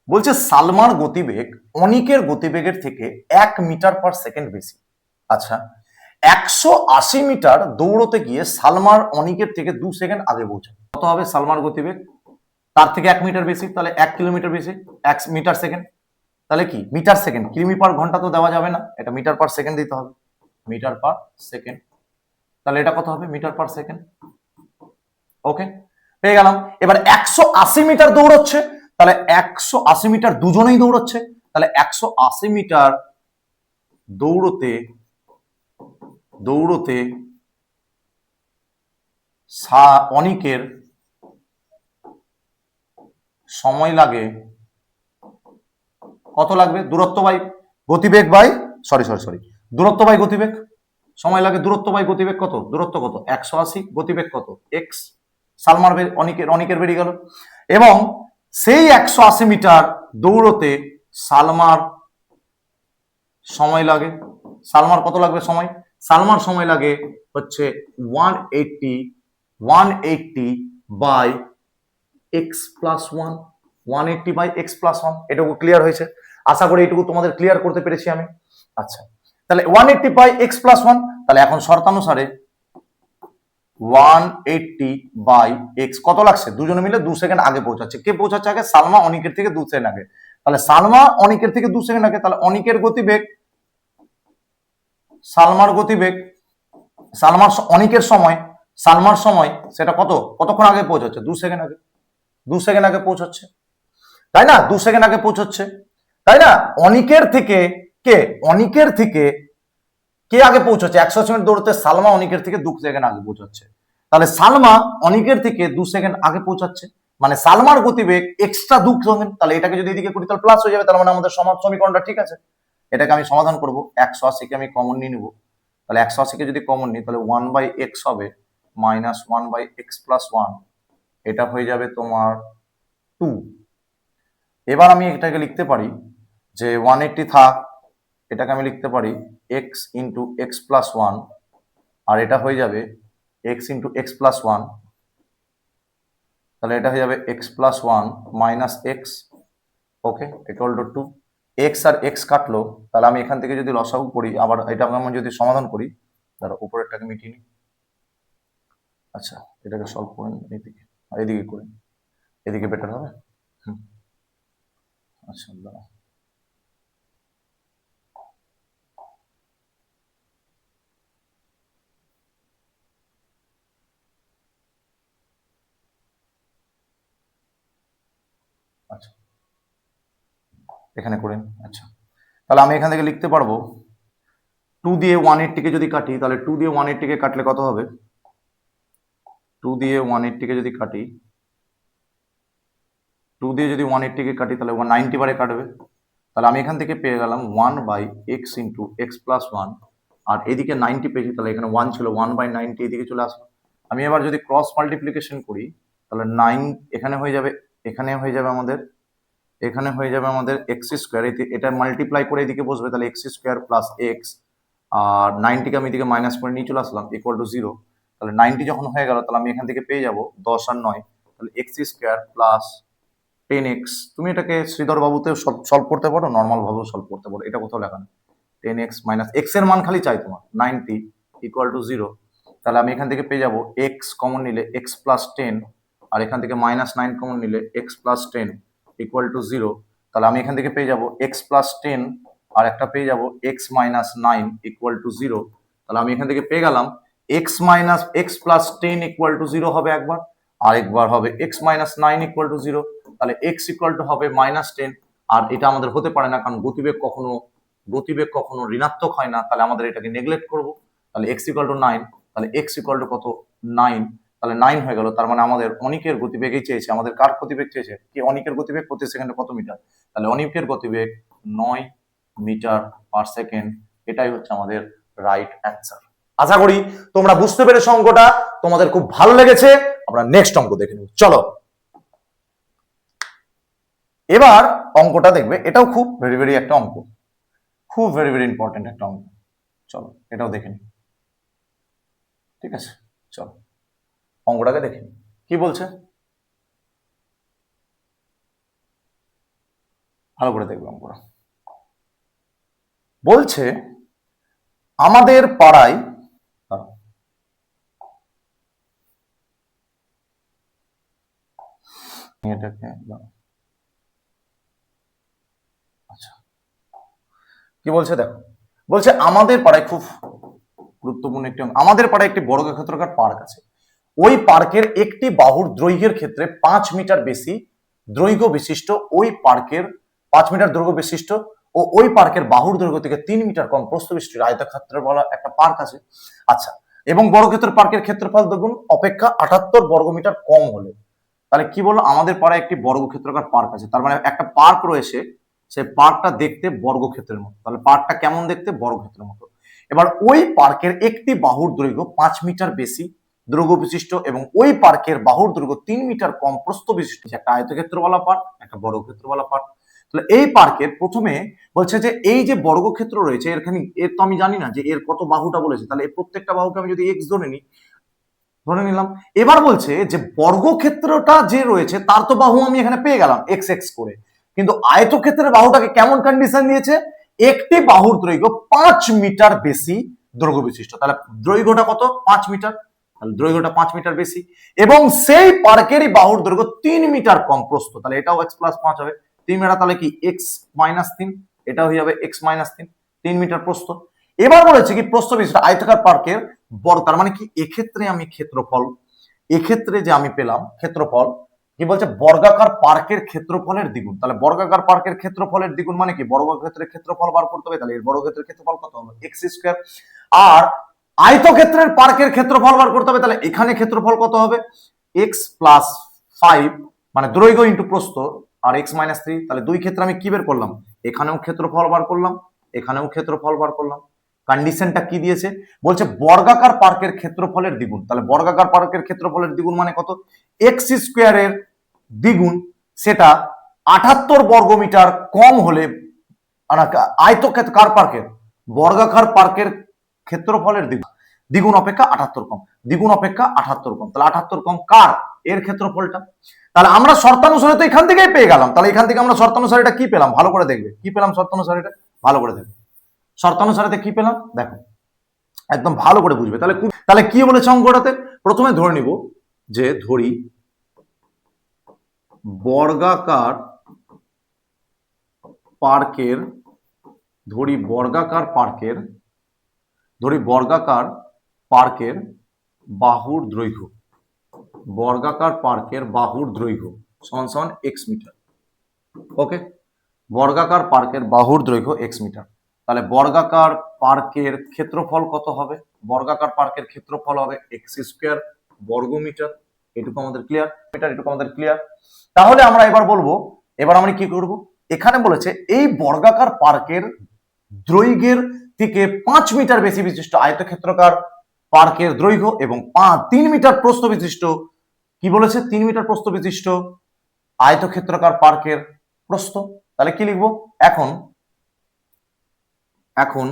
বলছে সালমার গতিবেগ অনিকের গতিবেগের থেকে 1 মিটার/সেকেন্ড বেশি। আচ্ছা, 180 মিটার দৌড়তে গিয়ে সালমার অনিকের থেকে 2 সেকেন্ড আগে পৌঁছায়। কত হবে সালমার গতিবেগ? তার থেকে 1 মিটার বেশি, তাহলে 1 কিলোমিটার বেশি, 1 মিটার সেকেন্ড। তাহলে কি মিটার সেকেন্ড, কিমি পার ঘন্টা তো দেওয়া যাবে না, এটা মিটার পার সেকেন্ড দিতে হবে, মিটার পার সেকেন্ড। তাহলে এটা কত হবে, মিটার পার সেকেন্ড। ওকে, পেয়ে গেলাম। এবার 180 মিটার দৌড়চ্ছে, তাহলে 180 মিটার দুজনেই দৌড়চ্ছে, তাহলে 180 মিটার দৌড়তে দৌড়তে অনিকের সময় লাগে কত লাগবে, দূরত্ব বাই গতিবেগ বাই সরি দূরত্ব বাই গতিবেগ, সময় লাগে দূরত্ব বাই গতিবেগ কত, দূরত্ব কত 180, গতিবেগ কত এক্স, সালমার অনিকের বেরিয়ে গেল। এবং সেই 180 মিটার দৌড়তে সালমার সময় লাগে, সালমার কত লাগবে সময়, সালমার সময় লাগে হচ্ছে 180 by x plus one, 180 by x plus one. এটুকু ক্লিয়ার হয়েছে, আশা করি এটুকু তোমাদের ক্লিয়ার করতে পেরেছি আমি। আচ্ছা, তাহলে 180 বাই এক্স প্লাস ওয়ান, তাহলে এখন শর্তানুসারে 180 বাই এক্স কত লাগছে, দুজনে মিলে 2 সেকেন্ড আগে পৌঁছাচ্ছে। কে পৌঁছাচ্ছে আগে, সালমা অনিকের থেকে 2 সেকেন্ড আগে। তাহলে সালমা অনিকের থেকে 2 সেকেন্ড আগে, তাহলে অনিকের গতিবেগ সালমার গতিবেগ, সালমার অনিকের সময় সালমার সময় সেটা কতক্ষণ আগে পৌঁছাচ্ছে, 2 সেকেন্ড আগে, 2 সেকেন্ড আগে পৌঁছাচ্ছে, তাই না, 2 সেকেন্ড আগে পৌঁছাচ্ছে, তাই না। অনিকের থেকে অনিকের থেকে কে আগে পৌঁছাচ্ছে, 180 মিনিট দৌড়তে সালমা অনিকের থেকে 2 সেকেন্ড আগে পৌঁছাচ্ছে। তাহলে সালমা অনিকের থেকে 2 সেকেন্ড আগে পৌঁছাচ্ছে, মানে সালমার গতিবেগ এক্সট্রা 2 সেকেন্ড। তাহলে এটাকে যদি এদিকে করি তাহলে প্লাস হয়ে যাবে, তার মানে আমাদের সমীকরণটা ঠিক আছে। এটাকে আমি সমাধান করব, 180 কে আমি কমন নিয়ে নেব, তাহলে 180 কে যদি কমন নিই তাহলে 1 বাই এক্স হবে মাইনাস 1 বাই এক্স প্লাস 1, এটা হয়ে যাবে তোমার 2। এবার আমি এটাকে লিখতে পারি যে 180 থাক, এটাকে আমি লিখতে পারি এক্স ইন্টু এক্স প্লাস 1, আর এটা হয়ে যাবে এক্স ইন্টু এক্স প্লাস 1, তাহলে এটা হয়ে যাবে x plus 1 minus x, okay, equal to 2। X আর এক্স কাটলো, তাহলে আমি এখান থেকে যদি লসাগু করি, আবার এটা আমি যদি সমাধান করি, তাহলে উপরেরটাকে মিটিয়ে নিই। আচ্ছা, এটাকে সলভ করে নিই এদিকে, আর এদিকে করে নিই, এদিকে বেটার হবে। আচ্ছা, দাঁড়া, আচ্ছা এখানে করে নিই। আচ্ছা, তাহলে আমি এখান থেকে লিখতে পারবো 2 দিয়ে 180 কে যদি কাটি, তাহলে 2 দিয়ে 180 কে কাটলে কত হবে, 2 দিয়ে 180 কে যদি কাটি, 2 দিয়ে যদি 180 কে কাটি তাহলে 190 বারে কাটবে। তাহলে আমি এখান থেকে পেয়ে গেলাম 1 by x into x plus 1, আর এদিকে 90 পেয়েছি, তাহলে এখানে 1 ছিল, 1 বাই 90 এদিকে চলে আসলো। আমি এবার যদি ক্রস মাল্টিপ্লিকেশন করি তাহলে 9 এখানে হয়ে যাবে, এখানে হয়ে যাবে আমাদের, এখানে হয়ে যাবে আমাদের এক্স স্কোয়ার, এটা মাল্টিপ্লাই করে এদিকে বসবে, তাহলে এক্স স্কোয়ার প্লাস এক্স, আর 90কে আমি এদিকে মাইনাস করে নিয়ে চলে আসলাম ইকুয়াল টু 0। তাহলে 90 যখন হয়ে গেল তাহলে আমি এখান থেকে পেয়ে যাব 10 আর 9, তাহলে এক্স স্কোয়ার প্লাস 10x। তুমি এটাকে শ্রীধর বাবুতেও সলভ করতে পারো, নর্মাল ভাবেও সলভ করতে পারো, এটা কোথাও লেখা নেই। 10x মাইনাস এক্স এর মান খালি চাই তোমার 90 ইকুয়াল টু 0। তাহলে আমি এখান থেকে পেয়ে যাব এক্স কমন নিলে এক্স প্লাস 10, আর এখান থেকে মাইনাস 9 কমন নিলে এক্স প্লাস 10 ইকুয়াল টু 0। তাহলে আমি এখান থেকে পেয়ে যাব এক্স প্লাস 10, আর একটা পেয়ে যাব এক্স মাইনাস 9 ইকুয়াল টু 0। তাহলে আমি এখান থেকে পেয়ে গেলাম x minus x plus 10 equal to 0 হবে একবার, আরেকবার হবে এক্স মাইনাস 9 ইকুয়াল টু 0। তাহলে এক্স ইকুয়াল টু হবে মাইনাস 10, আর এটা আমাদের হতে পারে না, কারণ গতিবেগ কখনো ঋণাত্মক হয় না, তাহলে আমাদের এটাকে নেগলেক্ট করব। তাহলে এক্স ইকুয়াল টু 9, তাহলে এক্স ইকুয়াল টু কত 9, তাহলে 9 হয়ে গেল। তার মানে আমাদের অনিকের গতিবেগই চেয়েছে, আমাদের কার গতিবেগ চেয়েছে, কি অনিকের গতিবেগ প্রতি সেকেন্ডে কত মিটার, তাহলে অনিকের গতিবেগ 9 মিটার পার সেকেন্ড। এটাই হচ্ছে আমাদের রাইট অ্যান্সার। আশা করি তোমরা বুঝতে পেরেছো অঙ্কটা, তোমাদের খুব ভালো লেগেছে। আমরা নেক্সট অঙ্ক দেখে নেব, চলো। এবার অঙ্কটা দেখবে, এটাও খুব ভেরি ভেরি একটা অঙ্ক, খুব ভেরি ভেরি ইম্পর্টেন্ট একটা অঙ্ক। চলো এটাও দেখে নি, ঠিক আছে, চলো অঙ্কটাকে দেখে নি। কি বলছে ভালো করে দেখবে অঙ্কটা। বলছে আমাদের পাড়ায়, এটাকে আচ্ছা, কি বলছে দেখো, বলছে আমাদের পাড়ায় খুব গুরুত্বপূর্ণ একটি আমাদের পাড়ায় একটি বর্গক্ষেত্রাকার পার্ক আছে। ওই পার্কের একটি বাহুর দৈর্ঘ্যের ক্ষেত্রে 5 মিটার বেশি দৈর্ঘ্য বিশিষ্ট ওই পার্কের 5 মিটার দৈর্ঘ্য বিশিষ্ট ও ওই পার্কের বাহুর দৈর্ঘ্য থেকে 3 মিটার কম প্রস্থ বিশিষ্ট আয়তক্ষেত্র বলা একটা পার্ক আছে। আচ্ছা, এবং বর্গক্ষেত্রের পার্কের ক্ষেত্রফল দেখুন অপেক্ষা 78 বর্গমিটার কম হলে, তাহলে কি বললো, আমাদের পাড়ায় একটি বর্গক্ষেত্রাকার পার্ক আছে, তার মানে একটা পার্ক রয়েছে, সেই পার্কটা দেখতে বর্গক্ষেত্রের মতো। তাহলে পার্কটা কেমন দেখতে? বর্গক্ষেত্রের মতো। এবার ওই পার্কের একটি বাহুর দৈর্ঘ্য 5 মিটার বেশি দৈর্ঘ্য বিশিষ্ট এবং ওই পার্কের বাহুর দৈর্ঘ্য 3 মিটার কম প্রস্থ বিশিষ্ট একটা আয়তক্ষেত্রওয়ালা পার্ক, একটা বর্গক্ষেত্রওয়ালা পার্ক। তাহলে এই পার্কের প্রথমে বলছে যে এই যে বর্গক্ষেত্র রয়েছে এখানে, এর তো আমি জানি না যে এর কত বাহুটা বলেছে, তাহলে এই প্রত্যেকটা বাহুকে আমি যদি এক্স ধরে নিই, ধরে নিলাম। এবার বলছে যে বর্গক্ষেত্রটা যে রয়েছে তার তো বাহু আমি এখানে পেয়ে গেলাম এক্স এক্স করে, কিন্তু আয়তক্ষেত্রের বাহুটাকে কেমন কন্ডিশন দিয়েছে? একটি বাহুর দৈর্ঘ্য 5 মিটার বেশি দৈর্ঘ্য বিশিষ্ট। তাহলে দৈর্ঘ্যটা কত? 5 মিটার। তাহলে দৈর্ঘ্যটা 5 মিটার বেশি এবং সেই পার্কেরই বাহুর দৈর্ঘ্য 3 মিটার কম প্রস্থ। তাহলে এটাও এক্স প্লাস 5 হবে, 3 মিটার, তাহলে কি এক্স মাইনাস 3, এটা হয়ে যাবে এক্স মাইনাস 3, 3 মিটার প্রস্থ। এবার বলেছে কি প্রস্থ বিশিষ্ট আয়তাকার পার্কের বর্গ, তার মানে কি এক্ষেত্রে আমি ক্ষেত্রফল, এক্ষেত্রে যে আমি পেলাম ক্ষেত্রফল, কি বলছে বর্গাকার পার্কের ক্ষেত্রফলের দ্বিগুণ। তাহলে বর্গাকার পার্কের ক্ষেত্রফলের দ্বিগুণ মানে কি বর্গক্ষেত্রের ক্ষেত্রফল বার করতে হবে, তাহলে এর বর্গক্ষেত্রের ক্ষেত্রফল কত হবে? X square. আর আয়তক্ষেত্রের পার্কের ক্ষেত্রফল বার করতে হবে, তাহলে এখানে ক্ষেত্রফল কত হবে? এক্স প্লাস 5 মানে দৈর্ঘ্য ইন্টু প্রস্থ আর এক্স মাইনাস 3। তাহলে দুই ক্ষেত্রে আমি কি বের করলাম? এখানেও ক্ষেত্রফল বার করলাম, এখানেও ক্ষেত্রফল বার করলাম। কন্ডিশনটা কি দিয়েছে? বলছে বর্গাকার পার্কের ক্ষেত্রফলের দ্বিগুণ। তাহলে বর্গাকার পার্কের ক্ষেত্রফলের দ্বিগুণ মানে কত? এক্স স্কয়ারের দ্বিগুণ, সেটা 78 বর্গমিটার কম হলে, আয়তক্ষেত্রাকার পার্কের বর্গাকার পার্কের ক্ষেত্রফলের দ্বিগুণ, দ্বিগুণ অপেক্ষা 78 কম, দ্বিগুণ অপেক্ষা 78 কম। তাহলে 78 কম কার? এর ক্ষেত্রফলটা। তাহলে আমরা শর্তানুসারে তো এখান থেকেই পেয়ে গেলাম, তাহলে এখান থেকে আমরা শর্তানুসারে এটা কি পেলাম? ভালো করে দেখবে কি পেলাম শর্তানুসারে, এটা ভালো করে দেখবে শর্তানুসারে কি পেলাম দেখো, একদম ভালো করে বুঝবে। তাহলে কি বলেছে অঙ্কটাতে? প্রথমে ধরে নিব যে ধরি বর্গাকার পার্কের, বর্গাকার পার্কের বাহুর দৈর্ঘ্য, বর্গাকার পার্কের বাহুর দৈর্ঘ্য সমান সমান এক্স মিটার। ওকে, বর্গাকার পার্কের বাহুর দৈর্ঘ্য এক্স মিটার। তাহলে বর্গাকার পার্কের ক্ষেত্রফল কত হবে? বর্গাকার পার্কের ক্ষেত্রফল হবে এক্স স্কয়ার বর্গমিটার। এটুকু আমাদের ক্লিয়ার, এটুকু আমাদের ক্লিয়ার। তাহলে আমরা এবার বলবো, এবার আমরা কি করব? এখানে বলেছে এই বর্গাকার পার্কের দৈর্ঘ্যের থেকে 5 মিটার বেশি বিশিষ্ট আয়তক্ষেত্রাকার পার্কের দৈর্ঘ্য এবং 3 মিটার প্রস্থ বিশিষ্ট, কি বলেছে? 3 মিটার প্রস্থ বিশিষ্ট আয়তক্ষেত্রাকার পার্কের প্রস্থ। তাহলে কি লিখবো এখন? এখন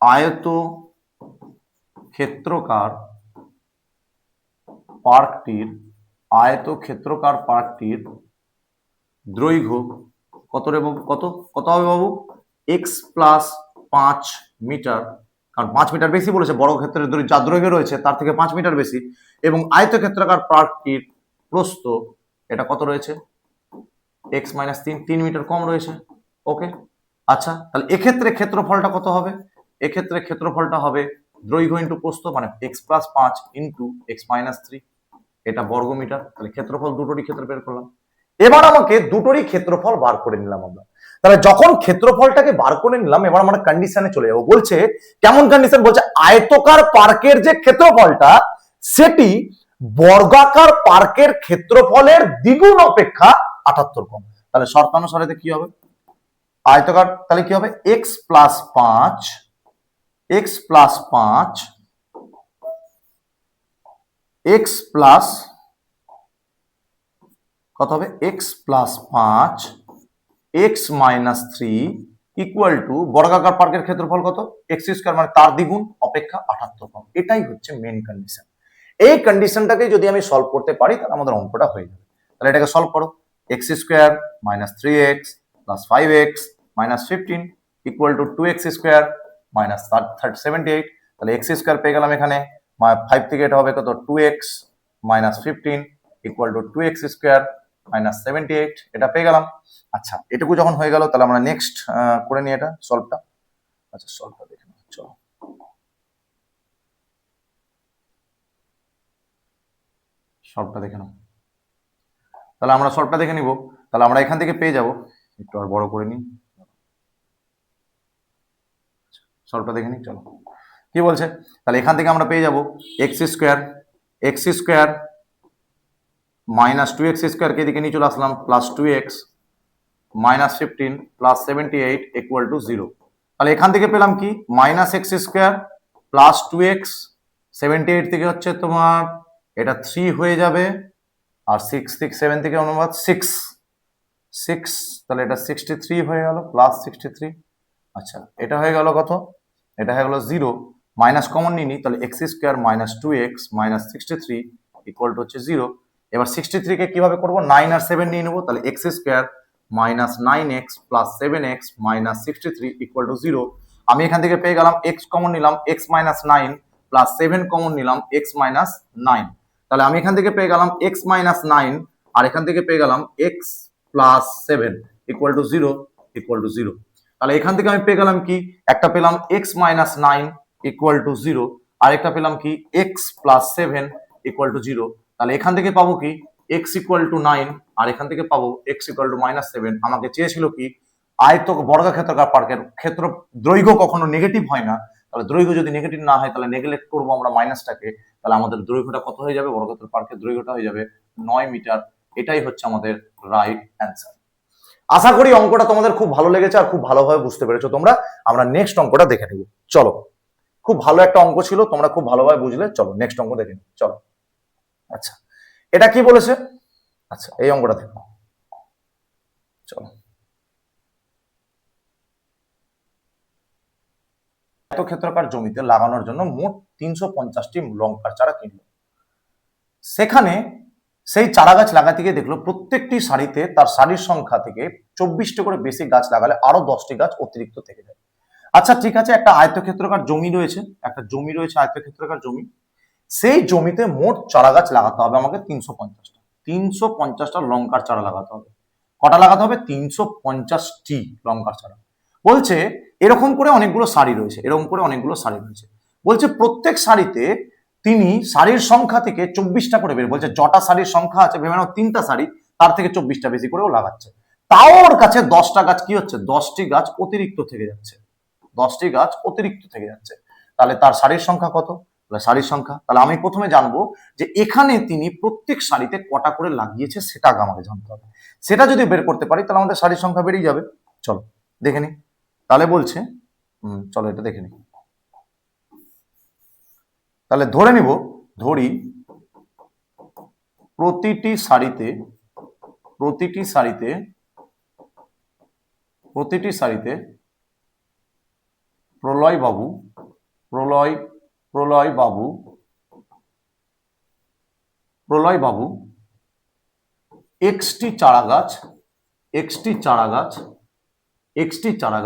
আয়তক্ষেত্রাকার পার্কটির দৈর্ঘ্য কত রে বাবু? কত হবে বাবু? এক্স প্লাস 5 মিটার, কারণ 5 মিটার বেশি বলেছে, বড় ক্ষেত্রের যা দৈর্ঘ্য রয়েছে তার থেকে 5 মিটার বেশি, এবং আয়তক্ষেত্রাকার পার্কটির প্রস্থ এটা কত রয়েছে? এক্স মাইনাস 3, 3 মিটার কম রয়েছে। ওকে, আচ্ছা, তাহলে এক্ষেত্রে ক্ষেত্রফলটা কত হবে? এক্ষেত্রে ক্ষেত্রফলটা হবে দৈর্ঘ্য ইন্টু প্রস্থ মানে x plus 5 into x minus 3, এটা বর্গমিটার। তাহলে ক্ষেত্রফল দুটোরই ক্ষেত্র বের করলাম। এবার আমাকে দুটোরই ক্ষেত্রফল বার করে নিলাম আমরা। তাহলে যখন ক্ষেত্রফলটাকে বার করে নিলাম, এবার আমরা কন্ডিশনে চলে যাবো। বলছে কেমন কন্ডিশন? বলছে আয়তকার পার্কের যে ক্ষেত্রফলটা সেটি বর্গাকার পার্কের ক্ষেত্রফলের দ্বিগুণ অপেক্ষা 78 কম। তাহলে শর্তানুসারে কি হবে? আয়তকার, তাহলে কি হবে? X plus 5 x plus 5 x plus কত হবে? X plus 5 x minus 3 equal to বর্গাকার পার্কের ক্ষেত্রফল কত? এক্স স্কয়ার মানে তার দ্বিগুণ অপেক্ষা 78 কম। এটাই হচ্ছে মেন কন্ডিশন। এই কন্ডিশনটাকে যদি আমি সলভ করতে পারি তাহলে আমাদের অঙ্কটা হয়ে যাবে। তাহলে এটাকে সলভ করো। X square minus 3x plus 5x minus 15 equal to 2x square minus 78। তাহলে এক্স স্কয়ার পেয়ে গেলাম এখানে, 5 থেকে এটা হবে কত? 2x minus 15 equal to 2x square -78 এটা পেয়ে গেলাম। আচ্ছা, এটুকু যখন হয়ে গেল তাহলে আমরা নেক্সট করে নিই এটা সলভটা। আচ্ছা, সলভটা দেখে নাও, চলো। সলভটা দেখে নাও। তাহলে আমরা সলভটা দেখে নিব। তাহলে আমরা এখান থেকে পেয়ে যাব, একটু আর বড় করে নিই, সলভটা দেখে নিই, চলো। কি বলছে? তাহলে এখান থেকে আমরা পেয়ে যাব x² -2x² কে এদিকে নিয়ে চলে আসলাম, +2x -15 +78 = 0। তাহলে এখান থেকে পেলাম কি, -x² +2x, 78 থেকে হচ্ছে তোমার এটা 3 হয়ে যাবে, আর 6 থেকে 7 থেকে অনুপাত 6, তাহলে এটা 63 হয়ে গেল, +63। আচ্ছা, এটা হয়ে গেল কত? এটা হয়ে গেল 0, মাইনাস কমন নিয়ে নিই, তাহলে x² -2x -63 = হচ্ছে 0। এবার 63 কে কিভাবে করব? 9 আর 7 নিয়ে নেবো, তাহলে x² -9x + 7x -63 = 0। আমি এখান থেকে পেয়ে গেলাম x কমন নিলাম, x - 9 + 7 কমন নিলাম, x - 9। তাহলে আমি এখান থেকে পেয়ে গেলাম x - 9, আর এখান থেকে পেয়ে গেলাম x + 7 = 0 = 0। তাহলে এখান থেকে আমি পেয়ে গেলাম কি, একটা পেলাম x - 9 = 0, আর একটা পেলাম কি x + 7 = 0। তাহলে এখান থেকে পাবো কি x = 9, আর এখান থেকে পাবো x = -7। আমাকে চেয়েছিল কি, আয়ত বর্গাক্ষেত্রাকার পার্কের ক্ষেত্র দৈর্ঘ্য কখনো নেগেটিভ হয় না, তাহলে দৈর্ঘ্য যদি নেগেটিভ না হয় তাহলে নেগলেক্ট করবো আমরা মাইনাসটাকে, তাহলে আমাদের দৈর্ঘ্যটা কত হয়ে যাবে? বর্গাক্ষেত্র পার্কের দৈর্ঘ্যটা হয়ে যাবে 9 মিটার। এটাই হচ্ছে আমাদের রাইট অ্যান্সার। আশা করি অঙ্কটা তোমাদের খুব ভালো লেগেছে আর খুব ভালোভাবে বুঝতে পেরেছো তোমরা। আমরা নেক্সট অঙ্কটা দেখে নেব, চলো। খুব ভালো একটা অঙ্ক ছিল, তোমরা খুব ভালোভাবে বুঝলে, চলো নেক্সট অঙ্ক দেখে নিই, চলো। আচ্ছা, এটা কি বলেছে? আচ্ছা, এই অঙ্কটা দেখো, চলো। আয়তক্ষেত্রাকার জমিতে লাগানোর জন্য মোট 350টি লঙ্কার চারা কিনলো। সেখানে সেই চারা গাছ লাগাতে গিয়ে দেখলো প্রত্যেকটি সারিতে তার সারির সংখ্যা থেকে 24টি করে বেশি গাছ লাগালে আরো 10টি গাছ অতিরিক্ত থেকে যায়। আচ্ছা, ঠিক আছে, একটা আয়তক্ষেত্রাকার জমি রয়েছে, একটা জমি রয়েছে আয়তক্ষেত্রাকার জমি। সেই জমিতে মোট চারা গাছ লাগাতে হবে আমাকে 350টা। 350টা লঙ্কার চারা লাগাতে হবে। কটা লাগাতে হবে? 350টি লঙ্কার চারা। বলছে এরকম করে অনেকগুলো সারি রয়েছে, এরকম করে অনেকগুলো সারি রয়েছে। বলছে প্রত্যেক সারিতে তিনি সারির সংখ্যা থেকে 24টা করে বের, বলছে যটা সারির সংখ্যা আছে ভেবে নাও 3টা সারি, তার থেকে 24টা বেশি করেও লাগাচ্ছে। তাও ওর কাছে 10টা গাছ কি হচ্ছে? 10টি গাছ অতিরিক্ত থেকে যাচ্ছে, 10টি গাছ অতিরিক্ত থেকে যাচ্ছে। তাহলে তার সারির সংখ্যা কত? সারির সংখ্যা, তাহলে আমি প্রথমে জানবো যে এখানে তিনি প্রত্যেক সারিতে কটা করে লাগিয়েছে, সেটা আগে আমাকে জানতে হবে। সেটা যদি বের করতে পারি তাহলে আমাদের সারির সংখ্যা বেরিয়ে যাবে। চলো দেখে নি। তাহলে বলছে, চলো এটা দেখে নি। তাহলে ধরে নিব, ধরি প্রতিটি সারিতে প্রলয় বাবু এক্সটি চারা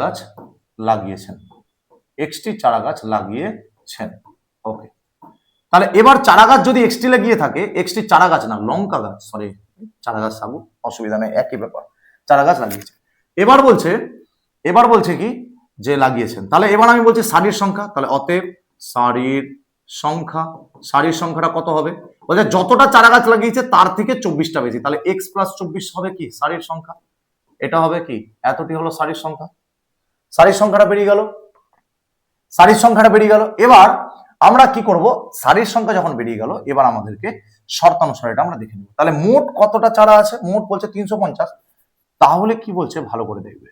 গাছ লাগিয়েছেন। ওকে, তাহলে এবার চারা গাছ যদি এক্সটি লাগিয়ে থাকে, এক্সটি চারা গাছ না, লঙ্কা গাছ, সরি, চারা গাছ থাকবো, অসুবিধা নেই, একই ব্যাপার, চারা গাছ লাগিয়েছে। এবার বলছে কি যে লাগিয়েছেন। তাহলে এবার আমি বলছি সারির সংখ্যা, তাহলে অতএব সারির সংখ্যাটা কত হবে? বলছে যতটা চারা গাছ লাগিয়েছে তার থেকে 24টা বেশি, তাহলে x + 24 হবে কি সারির সংখ্যা। এটা হবে কি, এতটি হলো সারির সংখ্যা। সারির সংখ্যাটা বেরিয়ে গেল। এবার আমরা কি করব? সারির সংখ্যা যখন বেরিয়ে গেল, এবার আমাদেরকে শর্তানুসারে এটা আমরা দেখে নেব। তাহলে মোট কতটা চারা আছে? মোট বলছে 350। তাহলে কি বলছে ভালো করে দেখবে,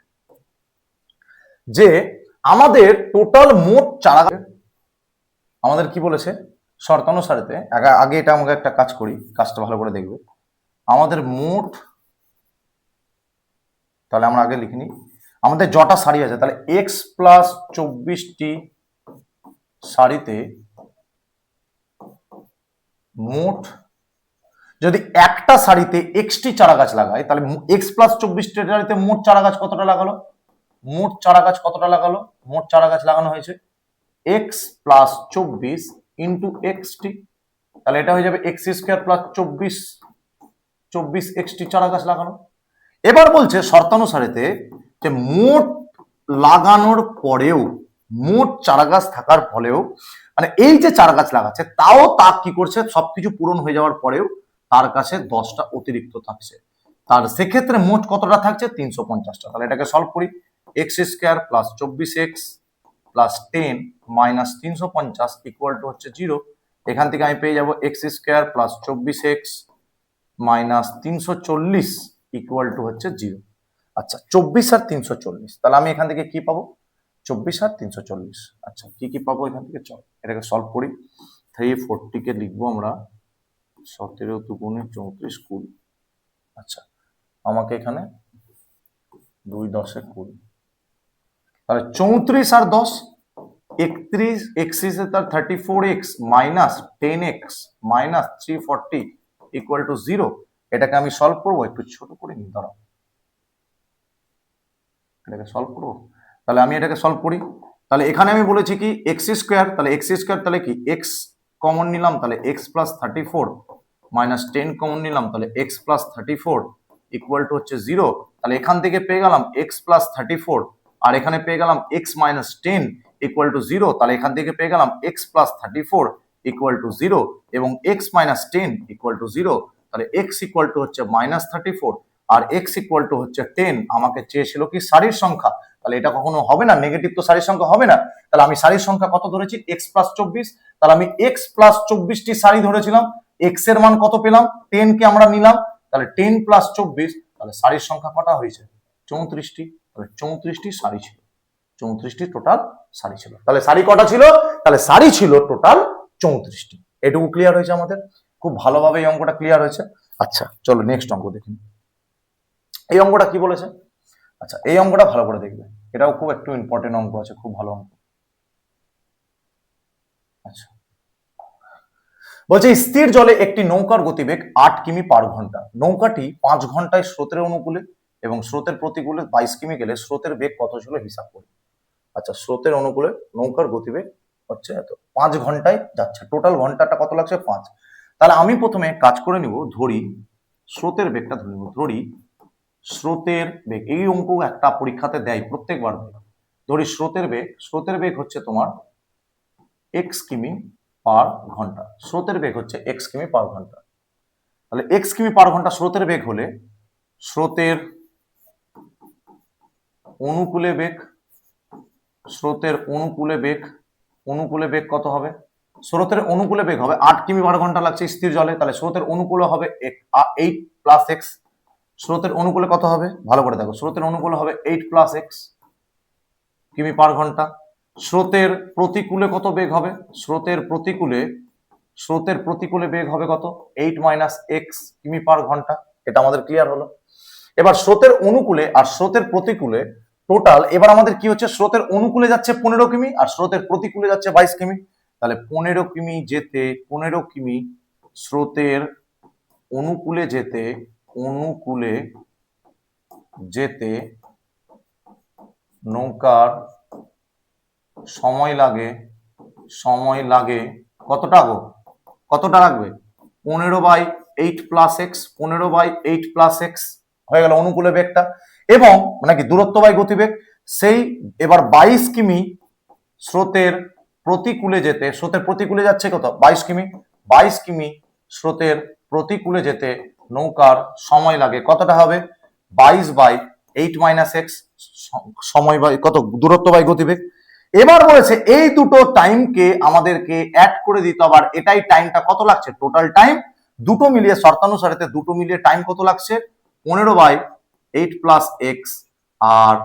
যে আমাদের টোটাল মোট চারা, আমাদের কি বলেছে শর্তানুসারেতে, আগে এটা আমাকে একটা কাজ করি, কাজটা ভালো করে দেখবে। আমাদের মোট, তাহলে আমরা আগে লিখে নিই, আমাদের যটা সারি আছে, তাহলে x + 24টি সারিতে মোট, যদি একটা সারিতে এক্সটি চারা গাছ লাগায়, তাহলে x + 24টি সারিতে মোট চারা গাছ কতটা লাগালো? মোট চারা গাছ লাগানো হয়েছে x + 24 × xt, তাহলে এটা হয়ে যাবে x² + 24 24x চারা গাছ লাগানো। এবার বলছে শর্তানুসারেতে যে মোট লাগানোর পরেও, মোট চারা গাছ থাকার ফলেও, মানে এই যে চারা গাছ লাগাচ্ছে তাও তা কি করছে, সবকিছু পূরণ হয়ে যাওয়ার পরেও তার কাছে 10টা অতিরিক্ত থাকছে। তার সেক্ষেত্রে মোট কতটা থাকছে, 350টা। তাহলে এটাকে সলভ করি। X square plus 24x plus 10 minus 350 equal to হচ্ছে 0। এখান থেকে আমি পেয়ে যাবো x square plus 24x minus 340 equal to হচ্ছে 0। আচ্ছা, 24 আর 340, তাহলে আমি এখান থেকে কি পাবো, 24 আর 340। আচ্ছা, কি কি পাবো এখান থেকে, চল এটাকে সলভ করি। 340 কে লিখবো আমরা 17 দুগুণে 34 20। আচ্ছা, আমাকে এখানে 2 10 20, তাহলে 34 আর 10 31, x is তার 34x minus 10x minus 340 equal to 0। এটাকে আমি সলভ করবো, একটু ছোট করে নিই, দাঁড়াও, এটাকে সলভ করবো। তাহলে আমি এটাকে সলভ করি। তাহলে এখানে আমি বলেছি কি এক্স স্কোয়ার, তাহলে এক্স স্কোয়ার তাহলে কি এক্স কমন নিলাম, তাহলে এক্স প্লাস 34 মাইনাস 10 কমন নিলাম, তাহলে এক্স প্লাস 34 ইকুয়াল টু হচ্ছে 0। তাহলে এখান থেকে পেয়ে গেলাম এক্স প্লাস 34 আর এখানে পেয়ে গেলাম এক্স মাইনাস 10 ইকুয়াল টু 0। তাহলে এখান থেকে পেয়ে গেলাম এক্স প্লাস 34 ইকুয়াল টু 0 এবং এক্স মাইনাস 10 ইকুয়াল টু 0। তাহলে এক্স ইকুয়াল টু হচ্ছে মাইনাস 34 আর এক্স ইকুয়াল টু হচ্ছে 10। আমাকে চেয়েছিল কি সারির সংখ্যা, তাহলে এটা কখনো হবে না, নেগেটিভ তো সারির সংখ্যা হবে না। তাহলে আমি সারির সংখ্যা কত ধরেছি, এক্স প্লাস 24। তাহলে আমি এক্স প্লাস 24টি সারি ধরেছিলাম, এক্স এর মান কত পেলাম, 10 কে আমরা নিলাম, তাহলে 10 প্লাস 24, তাহলে সারির সংখ্যা কটা হয়েছে, 34টি। তাহলে 34টি সারি ছিল, 34টি টোটাল সারি ছিল। তাহলে সারি কটা ছিল, তাহলে সারি ছিল টোটাল 34টি। এটুকু ক্লিয়ার হয়েছে আমাদের, খুব ভালোভাবে এই অঙ্কটা ক্লিয়ার হয়েছে। আচ্ছা, চলো নেক্সট অঙ্ক দেখি। এই অঙ্কটা কি বলেছে, আচ্ছা এই অঙ্কটা ভালো করে দেখবে, এটাও খুব একটু ইম্পর্টেন্ট অঙ্ক আছে, খুব ভালো অঙ্ক। আচ্ছা, বলছে স্থির জলে একটি নৌকার গতিবেগ 8 কিমি পার ঘন্টা। নৌকাটি 5 ঘন্টায় স্রোতের অনুকূলে এবং স্রোতের প্রতিকূলে 22 কিমি গেলে স্রোতের বেগ কত ছিল হিসাব করি। আচ্ছা, স্রোতের অনুকূলে নৌকার গতিবেগ হচ্ছে এত, 5 ঘন্টায় যাচ্ছে, টোটাল ঘন্টাটা কত লাগছে 5। তাহলে আমি প্রথমে কাজ করে নিব, ধরি স্রোতের বেগটা ধরে নিব, ধরি স্রোতের বেগ, এই অঙ্ক একটা পরীক্ষাতে দেয় প্রত্যেকবার, ধরি স্রোতের বেগ হচ্ছে তোমার এক্স কিমি পার ঘন্টা, স্রোতের বেগ হচ্ছে এক্স কিমি পার ঘন্টা। তাহলে এক্স কিমি পার ঘন্টা স্রোতের বেগ হলে স্রোতের অনুকূলে বেগ, স্রোতের অনুকূলে বেগ কত হবে, স্রোতের অনুকূলে বেগ হবে 8 কিমি পার ঘন্টা লাগছে স্থির জলে, তাহলে স্রোতের অনুকূলে হবে 8 প্লাস এক্স। স্রোতের অনুকূলে কত হবে, ভালো করে দেখো, স্রোতের অনুকূলে হবে 8 প্লাস এক্স কিমি পার ঘন্টা। স্রোতের প্রতিকূলে কত বেগ হবে, স্রোতের প্রতিকূলে বেগ হবে কত, 8 মাইনাস এক্স কিমি পার ঘন্টা। এটা আমাদের ক্লিয়ার হলো। এবার স্রোতের অনুকূলে আর স্রোতের প্রতিকূলে টোটাল, এবার আমাদের কি হচ্ছে, স্রোতের অনুকূলে যাচ্ছে 15 কিমি আর স্রোতের প্রতিকূলে যাচ্ছে 22 কিমি। তাহলে 15 কিমি স্রোতের অনুকূলে যেতে নৌকার সময় লাগে কতটা লাগবে, 15/8 প্লাস এক্স, 15/8 প্লাস এক্স হয়ে গেল অনুকূলে বেগটা, এবং মানে কি দূরত্ব বাই গতিবেগ। সেই এবার 22 কিমি স্রোতের প্রতিকূলে যাচ্ছে কত, 22 কিমি, 22 কিমি স্রোতের প্রতিকূলে যেতে নৌকার সময় লাগে কতটা হবে, 22/8 মাইনাস এক্স, সময় বাই কত, দূরত্ব বাই গতিবেগ। এবার বলেছে এই দুটো টাইমকে আমাদেরকে অ্যাড করে দিতে হবে, আর এটাই টাইমটা কত লাগছে, টোটাল টাইম দুটো মিলিয়ে শর্তানুসারেতে দুটো মিলিয়ে টাইম কত লাগছে, 15/8 প্লাস এক্স আর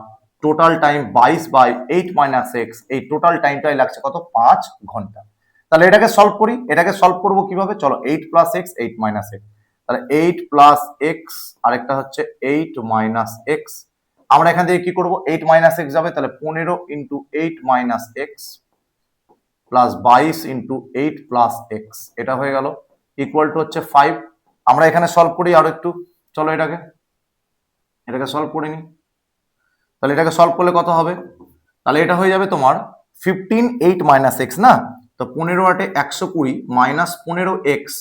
টোটাল টাইম 22/8 মাইনাস এক্স, এই টোটাল টাইমটাই লাগছে কত, 5 ঘন্টা। তাহলে এটাকে সলভ করবো কিভাবে, চলো 8 প্লাস এক্স 8 মাইনাস এক্স, তাহলে 8 প্লাস এক্স আরেকটা হচ্ছে 8 মাইনাস এক্স। আমরা এখান থেকে কি করব, 8 মাইনাস এক্স যাবে, তাহলে 15 into 8 minus x plus 22 into 8 plus x, এটা হয়ে গেল ইকুয়াল টু হচ্ছে 5। আমরা এখানে সলভ করি আরো একটু, চলো এটাকে সলভ করে নি। তাহলে এটাকে সলভ করলে কত হবে, তাহলে এটা হয়ে যাবে তোমার 15 8 মাইনাস এক্স না, তো 15 8 120 মাইনাস 15 এক্স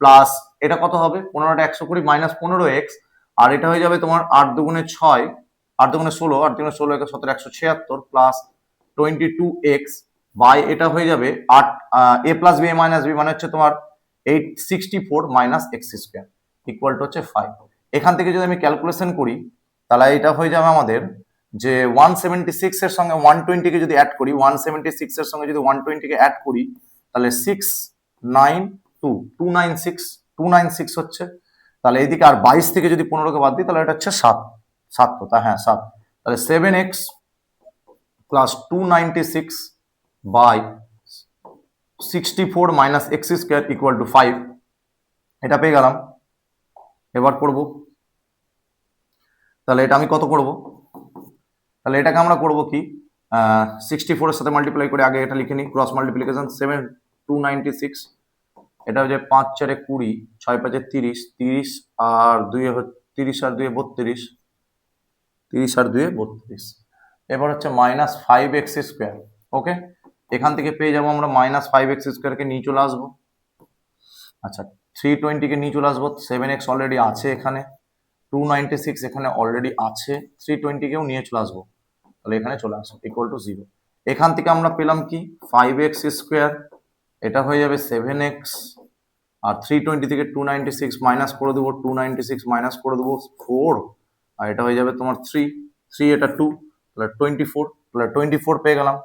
প্লাস এটা কত হবে 15টা 120 মাইনাস 15x, আর এটা হয়ে যাবে তোমার 8 দুগুণে 6, 8 দুগুণে 16, 8 দুগুণে 16 একে 17 176 প্লাস 22x বাই এটা হয়ে যাবে 8 a plus b minus b মানে হচ্ছে তোমার 864 minus x square equal to হচ্ছে 5। এখান থেকে যদি আমি ক্যালকুলেশন করি তাহলে এটা হয়ে যাবে আমাদের যে 176 এর সঙ্গে 120 কে যদি অ্যাড করি, 176 এর সঙ্গে যদি 120 কে অ্যাড করি তাহলে 296 হচ্ছে। তাহলে এইদিকে আর 22 থেকে যদি 15 কে বাদ দিই তাহলে এটা হচ্ছে 7 তো তা হ্যাঁ 7, তাহলে 7x plus 296 by 64 minus x square equal to 5, এটা পেয়ে গেলাম। এবার করব তাহলে এটা আমি কত করব, তাহলে এটাকে আমরা করব কি 64 এর সাথে মাল্টিপ্লাই করে আগে এটা লিখে নিই, ক্রস মাল্টিপ্লিকেশন 296, এটা হচ্ছে 5 4 20, 6 5 30, 30 আর 2 30 আর 2 32, 30 আর 2 32। এবার হচ্ছে মাইনাস 5x স্কোয়ার। ওকে, এখান থেকে পেয়ে যাবো আমরা মাইনাস 5x স্কোয়ারকে নিয়ে চলে আসবো। আচ্ছা 320 কে নিয়ে চলে আসবো, 7x অলরেডি আছে এখানে, 296 এখানে অলরেডি আছে, 320 কেও নিয়ে চলে আসবো, তাহলে এখানে চলে আসবো ইকুয়াল টু 0। এখান থেকে আমরা পেলাম কি 5x স্কোয়ার, এটা হয়ে যাবে 7x, আর 320 থেকে 296 মাইনাস করে দেবো, 296 মাইনাস করে দেবো 4, আর এটা হয়ে যাবে তোমার 3 এটা 2, তাহলে 24, তাহলে 24 পেয়ে গেলাম,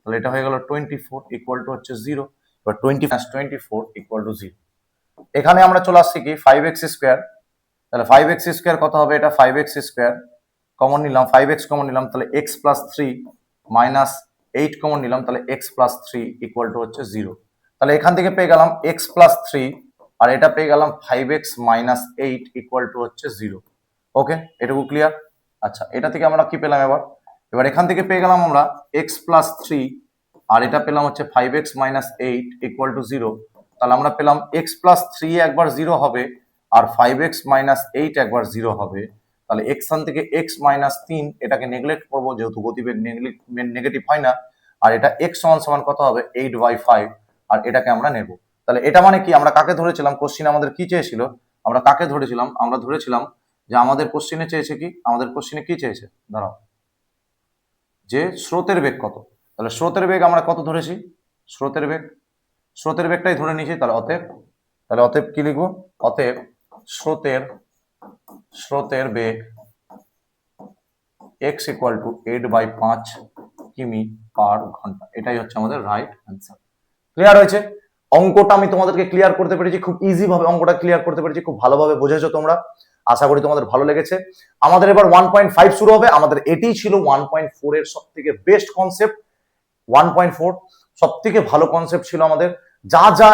তাহলে এটা হয়ে গেল 24 ইকুয়াল টু হচ্ছে 0। এবার 20 + 24 ইকুয়াল টু 0। এখানে আমরা চলে আসছি কি 5x স্কোয়ার, তাহলে 5x স্কোয়ার কত হবে, এটা 5x স্কোয়ার কমন নিলাম, 5x কমন নিলাম, তাহলে x প্লাস 3 মাইনাস 8 কমন নিলাম, তাহলে x প্লাস 3 ইকুয়াল টু হচ্ছে 0। তাহলে এখান থেকে পেয়ে গেলাম x প্লাস 3, আর এটা পেয়ে গেলাম 5x মাইনাস 8 ইকুয়াল টু হচ্ছে 0। ওকে, এটুকু ক্লিয়ার। আচ্ছা এটা থেকে আমরা কি পেলাম, এবার এখান থেকে পেয়ে গেলাম আমরা x প্লাস 3, আর এটা পেলাম হচ্ছে 5x মাইনাস 8 ইকুয়াল টু 0। তাহলে আমরা পেলাম x প্লাস 3 একবার 0 হবে, আর 5x মাইনাস 8 একবার 0 হবে। তাহলে এখান থেকে x মাইনাস 3 এটাকে নেগলেক্ট করবো, যেহেতু গতিবেগ নেগেটিভ হয় না, আর এটা x সমান সমান কত হবে 8/5, আর এটাকে আমরা নেব। তাহলে এটা মানে কি, আমরা কাকে ধরেছিলাম, কোশ্চিন আমাদের কি চেয়েছিল, আমরা কাকে ধরেছিলাম, আমরা ধরেছিলাম যে আমাদের কোশ্চিনে চেয়েছে কি, আমাদের কোশ্চিনে কি চেয়েছে দাঁড়াও, যে স্রোতের বেগ কত। তাহলে স্রোতের বেগ আমরা কত ধরেছি, স্রোতের বেগটাই ধরে নিয়েছি। তাহলে অতএব কি লিখবো, অতএব স্রোতের বেগ x ইকুয়াল টু 8/5 কিমি পার ঘন্টা, এটাই হচ্ছে আমাদের রাইট অ্যান্সার। ক্লিয়ার হয়েছে? অঙ্কটা আমি তোমাদেরকে ক্লিয়ার করতে পেরেছি, খুব ইজি ভাবে অঙ্কটা ক্লিয়ার করতে পেরেছি, খুব ভালোভাবে বুঝেছো তোমরা, আশা করি তোমাদের ভালো লেগেছে। আমাদের এবার 1.5 শুরু হবে। আমাদের এটাই ছিল 1.4 এর সব থেকে বেস্ট কনসেপ্ট। 1.4 সব থেকে ভালো কনসেপ্ট ছিল আমাদের। যা যা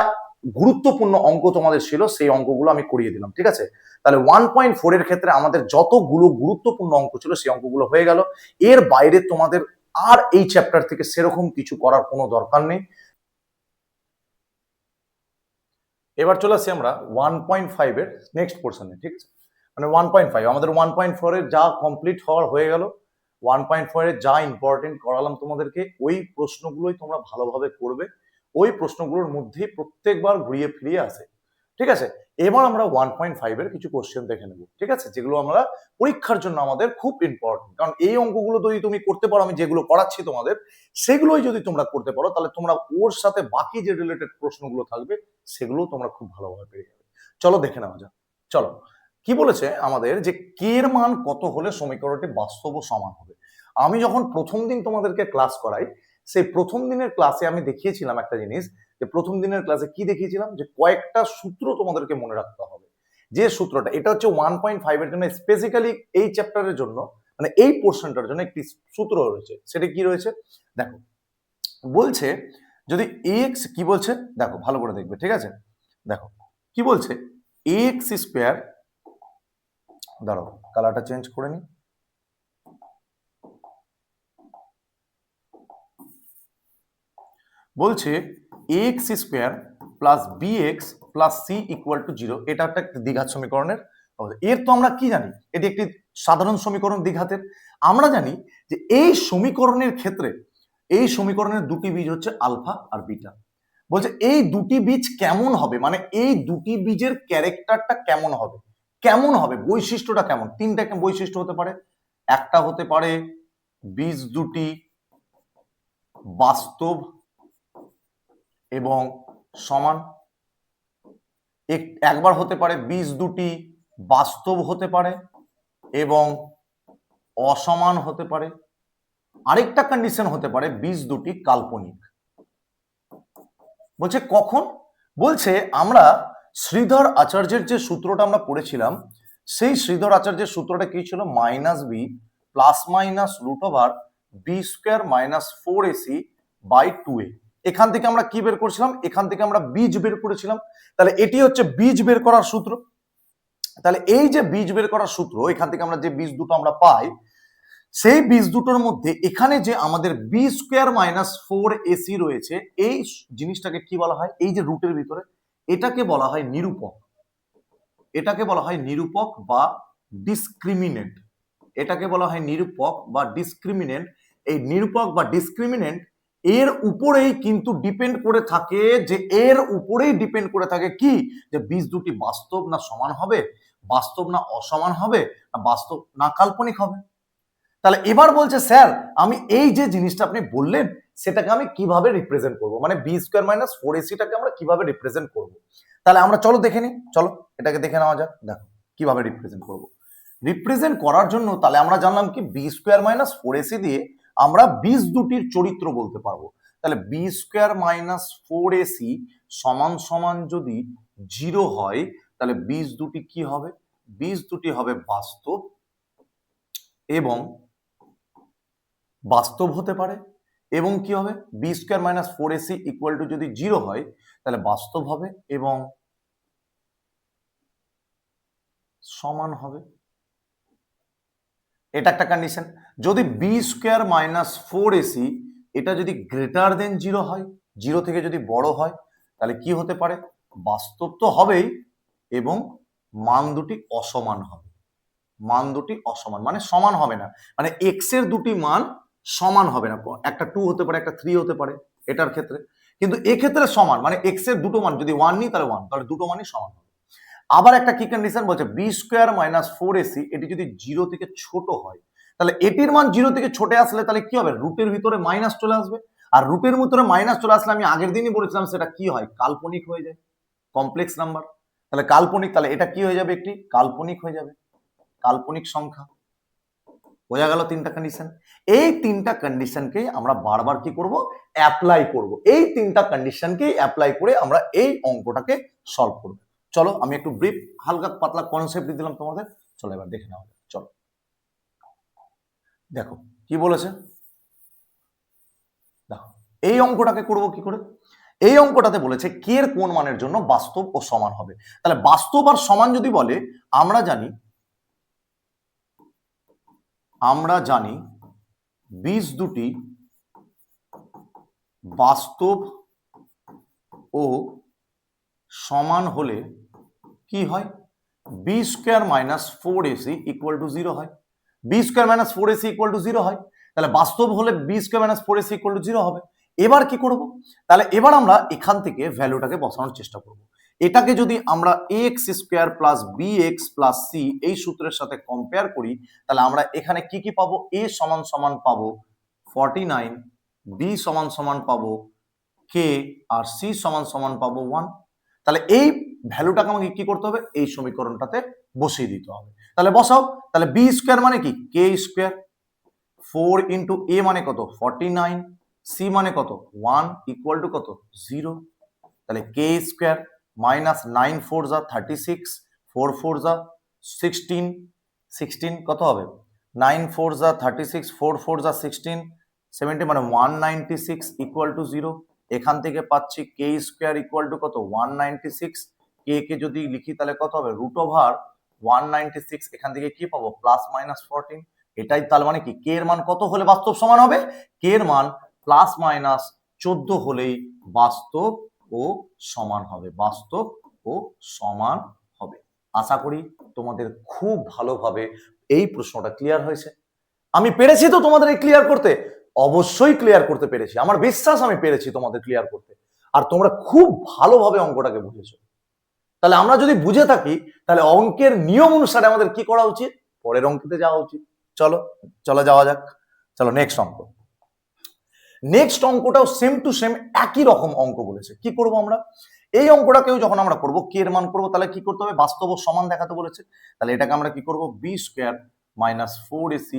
গুরুত্বপূর্ণ অঙ্ক তোমাদের ছিল সেই অঙ্কগুলো আমি করিয়ে দিলাম, ঠিক আছে? তাহলে 1.4 এর ক্ষেত্রে আমাদের যতগুলো গুরুত্বপূর্ণ অঙ্ক ছিল সেই অঙ্কগুলো হয়ে গেল। এর বাইরে তোমাদের আর এই চ্যাপ্টার থেকে সেরকম কিছু করার কোনো দরকার নেই। এবার চলে আসছি আমরা 1.5 এর নেক্সট পোর্শনে, ঠিক আছে? মানে 1.5 আমাদের 1.4 এর যা কমপ্লিট হওয়ার হয়ে গেল। 1.4 এর যা ইম্পর্টেন্ট করালাম তোমাদেরকে, ওই প্রশ্নগুলোই তোমরা ভালোভাবে করবে। ওই প্রশ্নগুলোর মধ্যে প্রত্যেকবার ঘুরিয়ে ফিরিয়ে আসে, ঠিক আছে? এবার আমরা 1.5 এর কিছু কোশ্চেন দেখে নেব, ঠিক আছে? যেগুলো আমরা পরীক্ষার জন্য আমাদের খুব ইম্পর্টেন্ট, কারণ এই অঙ্কগুলো যদি তুমি করতে পারো, আমি যেগুলো করাচ্ছি তোমাদের সেগুলোই যদি তোমরা করতে পারো, তাহলে তোমরা ওর সাথে বাকি যে রিলেটেড প্রশ্নগুলো থাকবে সেগুলো তোমরা খুব ভালোভাবে পেয়ে যাবে। চলো দেখে নেওয়া যাক। চলো, কি বলেছে আমাদের, যে কে এর মান কত হলে সমীকরণটি বাস্তব ও সমান হবে। আমি যখন প্রথম দিন তোমাদেরকে ক্লাস করাই, সেই প্রথম দিনের ক্লাসে আমি দেখিয়েছিলাম একটা জিনিস, যে প্রথম দিনের ক্লাসে কি দেখিয়েছিলাম, যে কয়েকটা সূত্র তোমাদেরকে মনে রাখতে হবে। যে সূত্রটা, এটা হচ্ছে 1.5 এর জন্য স্পেসিক্যালি, এই চ্যাপ্টারের জন্য, মানে এই পোর্শনটার জন্য একটি সূত্র রয়েছে। সেটা কি রয়েছে দেখো, বলছে যদি এক্স, কি বলছে দেখো ভালো করে দেখবে, ঠিক আছে? দেখো কি বলছে, এক্স স্কোয়ার, দাঁড়াও কালারটা চেঞ্জ করে নি, বলছে x square plus B x plus C equal to 0। এটা একটা দ্বিঘাত সমীকরণের। এর তো আমরা কি জানি, এটি একটি সাধারণ সমীকরণ দ্বিঘাতের। আমরা জানি যে এই সমীকরণের ক্ষেত্রে, এই সমীকরণের দুটি বীজ হচ্ছে আলফা আর বিটা। বলছে এই দুটি বীজ কেমন হবে, মানে এই দুটি বীজের ক্যারেক্টারটা কেমন হবে, কেমন হবে বৈশিষ্ট্যটা কেমন। তিনটা বৈশিষ্ট্য হতে পারে। একটা হতে পারে বীজ দুটি বাস্তব এবং সমান। একবার হতে পারে বীজ দুটি বাস্তব হতে পারে এবং অসমান হতে পারে। আরেকটা কন্ডিশন হতে পারে বীজ দুটি কাল্পনিক। বলছে কখন, বলছে আমরা শ্রীধর আচার্যের যে সূত্রটা আমরা পড়েছিলাম, সেই শ্রীধর আচার্যের সূত্রটা কি ছিল, minus b plus minus root over b square minus 4ac by 2a। এখান থেকে আমরা কি বের করেছিলাম, এখান থেকে আমরা বীজ বের করেছিলাম। তাহলে এটি হচ্ছে বীজ বের করার সূত্র। তাহলে এই যে বীজ বের করার সূত্র, এখান থেকে আমরা যে বীজ দুটো আমরা পাই, সেই বীজ দুটোর মধ্যে এখানে যে আমাদের বি স্কোয়ার মাইনাস 4ac রয়েছে, এই জিনিসটাকে কি বলা হয়, এই যে রুটের ভিতরে, এটাকে বলা হয় নিরূপক। এটাকে বলা হয় নিরূপক বা ডিসক্রিমিনেন্ট। এটাকে বলা হয় নিরূপক বা ডিসক্রিমিনেন্ট। এই নিরূপক বা ডিসক্রিমিনেন্ট এর উপরেই কিন্তু ডিপেন্ড করে থাকে, যে এর উপরেই ডিপেন্ড করে থাকে কি, যে বীজ দুটি বাস্তব না সমান হবে, বাস্তব না অসমান হবে, না বাস্তব না কাল্পনিক হবে। তাহলে এবার বলছে স্যার আমি এই যে জিনিসটা আপনি বললেন সেটাকে আমি কিভাবে রিপ্রেজেন্ট করব, মানে বি স্কোয়ার মাইনাস 4ac-টাকে আমরা কিভাবে রিপ্রেজেন্ট করব। তাহলে আমরা চলো দেখে নিই, চলো এটাকে দেখে নেওয়া যাক। দেখো কিভাবে রিপ্রেজেন্ট করব। রিপ্রেজেন্ট করার জন্য তাহলে আমরা জানলাম কি, বি স্কোয়ার মাইনাস 4ac দিয়ে আমরা বীজ দুটির চরিত্র বলতে পারবো। তাহলে বি স্কোয়ার মাইনাস 4ac সমান সমান যদি 0 হয়, তাহলে বীজ দুটি কি হবে, বীজ দুটি হবে বাস্তব এবং বাস্তব হতে পারে, এবং কি হবে, b square minus 4ac equal to যদি 0 হয় তাহলে বাস্তব হবে এবং সমান হবে। এটা একটা কন্ডিশন। যদি বি স্কোয়ার মাইনাস 4ac এটা যদি গ্রেটার দেন 0 হয়, 0 থেকে যদি বড় হয়, তাহলে কি হতে পারে, বাস্তব তো হবেই এবং মান দুটি অসমান হবে। মান দুটি অসমান মানে সমান হবে না, মানে এক্স এর দুটি মান সমান হবে না, একটা 2 হতে পারে, একটা 3 হতে পারে এটার ক্ষেত্রে, কিন্তু এক্ষেত্রে সমান, মানে এক্স এর দুটো মান যদি 1 নিই তাহলে 1, তাহলে দুটো মানই সমান হবে। আবার একটা কি কন্ডিশন বলছে, বি স্কোয়ার মাইনাস 4ac এটি যদি 0 থেকে ছোট হয়, তাহলে এটির মান 0 থেকে ছোট আসলে তাহলে কি হবে, রুটের ভিতরে মাইনাস চলে আসবে, আর রুটের ভিতরে মাইনাস চলে আসলে আমি আগের দিনই বলেছিলাম সেটা কি হয়, কাল্পনিক হয়ে যায়, কমপ্লেক্স নাম্বার। তাহলে কাল্পনিক, তাহলে এটা কি হয়ে যাবে, একটি কাল্পনিক হয়ে যাবে, কাল্পনিক সংখ্যা। বোঝা গেল তিনটা কন্ডিশন। এই তিনটা কন্ডিশনকে আমরা বারবার কি করব, অ্যাপ্লাই করব। এই তিনটা কন্ডিশনকে অ্যাপ্লাই করে আমরা এই অঙ্কটাকে সলভ করব। চলো আমি একটু ব্রিফ হালকা পাতলা কনসেপ্ট দিয়ে দিলাম তোমাদের, চলো এবার দেখে নেওয়া যাক। চলো দেখো কি বলেছে, দেখো এই অঙ্কটাকে করব কি করে। এই অঙ্কটাতে বলেছে কে এর কোন মানের জন্য বাস্তব ও সমান হবে। তাহলে বাস্তব আর সমান যদি বলে, আমরা জানি বীজ দুটি বাস্তব ও সমান হলে কি হয়, b square minus 4ac equal to 0 হয়। B square minus 4ac equal to 0 হয়, তাহলে বাস্তব হলে b square minus 4ac equal to 0 হবে। এবার কি করব, তাহলে এবার আমরা এখান থেকে ভ্যালুটাকে বসানোর চেষ্টা করব। এটাকে যদি আমরা x square plus B x plus c এই সূত্রের সাথে কম্পেয়ার করি, তাহলে আমরা এখানে কি কি পাবো, এ সমান সমান পাবো 49, বি সমান সমান পাবো কে, আর সি সমান সমান পাবো 1। তাহলে এই ভ্যালুটাকে আমাকে কি করতে হবে, এই সমীকরণটাতে বসিয়ে দিতে হবে। তাহলে বসাও, তাহলে বি স্কোয়ার মানে কি, কে স্কোয়ার, 4 ইন্টু এ মানে কত 49, সি মানে কত 1 ইকুয়াল টু কত 0। তাহলে কে স্কোয়ার মাইনাস 9 4 যা 36, 4 4 যা 16, 16 কত হবে 9 4 যা 36, 4 4 যা 16, 70 মানে 196 ইকুয়াল টু 0। এখান থেকে পাচ্ছি কে স্কোয়ার ইকুয়াল টু কত 196, কে কে যদি লিখি তাহলে কত হবে রুট ওভার 196, এখান থেকে কি পাবো প্লাস মাইনাস 14। এটাই তার মানে কি, কে এর মান কত হলে বাস্তব সমান হবে, কে এর মান প্লাস মাইনাস 14 হলেই বাস্তব ও সমান হবে, বাস্তব ও সমান হবে। আশা করি তোমাদের খুব ভালোভাবে এই প্রশ্নটা ক্লিয়ার হয়েছে। আমি পেরেছি তো তোমাদের এই ক্লিয়ার করতে, অবশ্যই ক্লিয়ার করতে পেরেছি, আমার বিশ্বাস আমি পেরেছি তোমাদের ক্লিয়ার করতে। আর তোমরা খুব ভালোভাবে অঙ্কটাকে বুঝেছো। তাহলে আমরা যদি বুঝে থাকি তাহলে অঙ্কের নিয়ম অনুসারে আমাদের কি করা উচিত, পরের অঙ্কেতে যাওয়া উচিত। চলো চলো যাওয়া যাক। চলো নেক্সট অঙ্ক। নেক্সট অঙ্কটাও সেম টু সেম একই রকম অঙ্ক বলেছে। কি করব আমরা, এই অঙ্কটাকেও যখন আমরা করব কে এর মান করবো, তাহলে কি করতে হবে, বাস্তব সমান দেখাতে বলেছে। তাহলে এটাকে আমরা কি করব, B square minus 4ac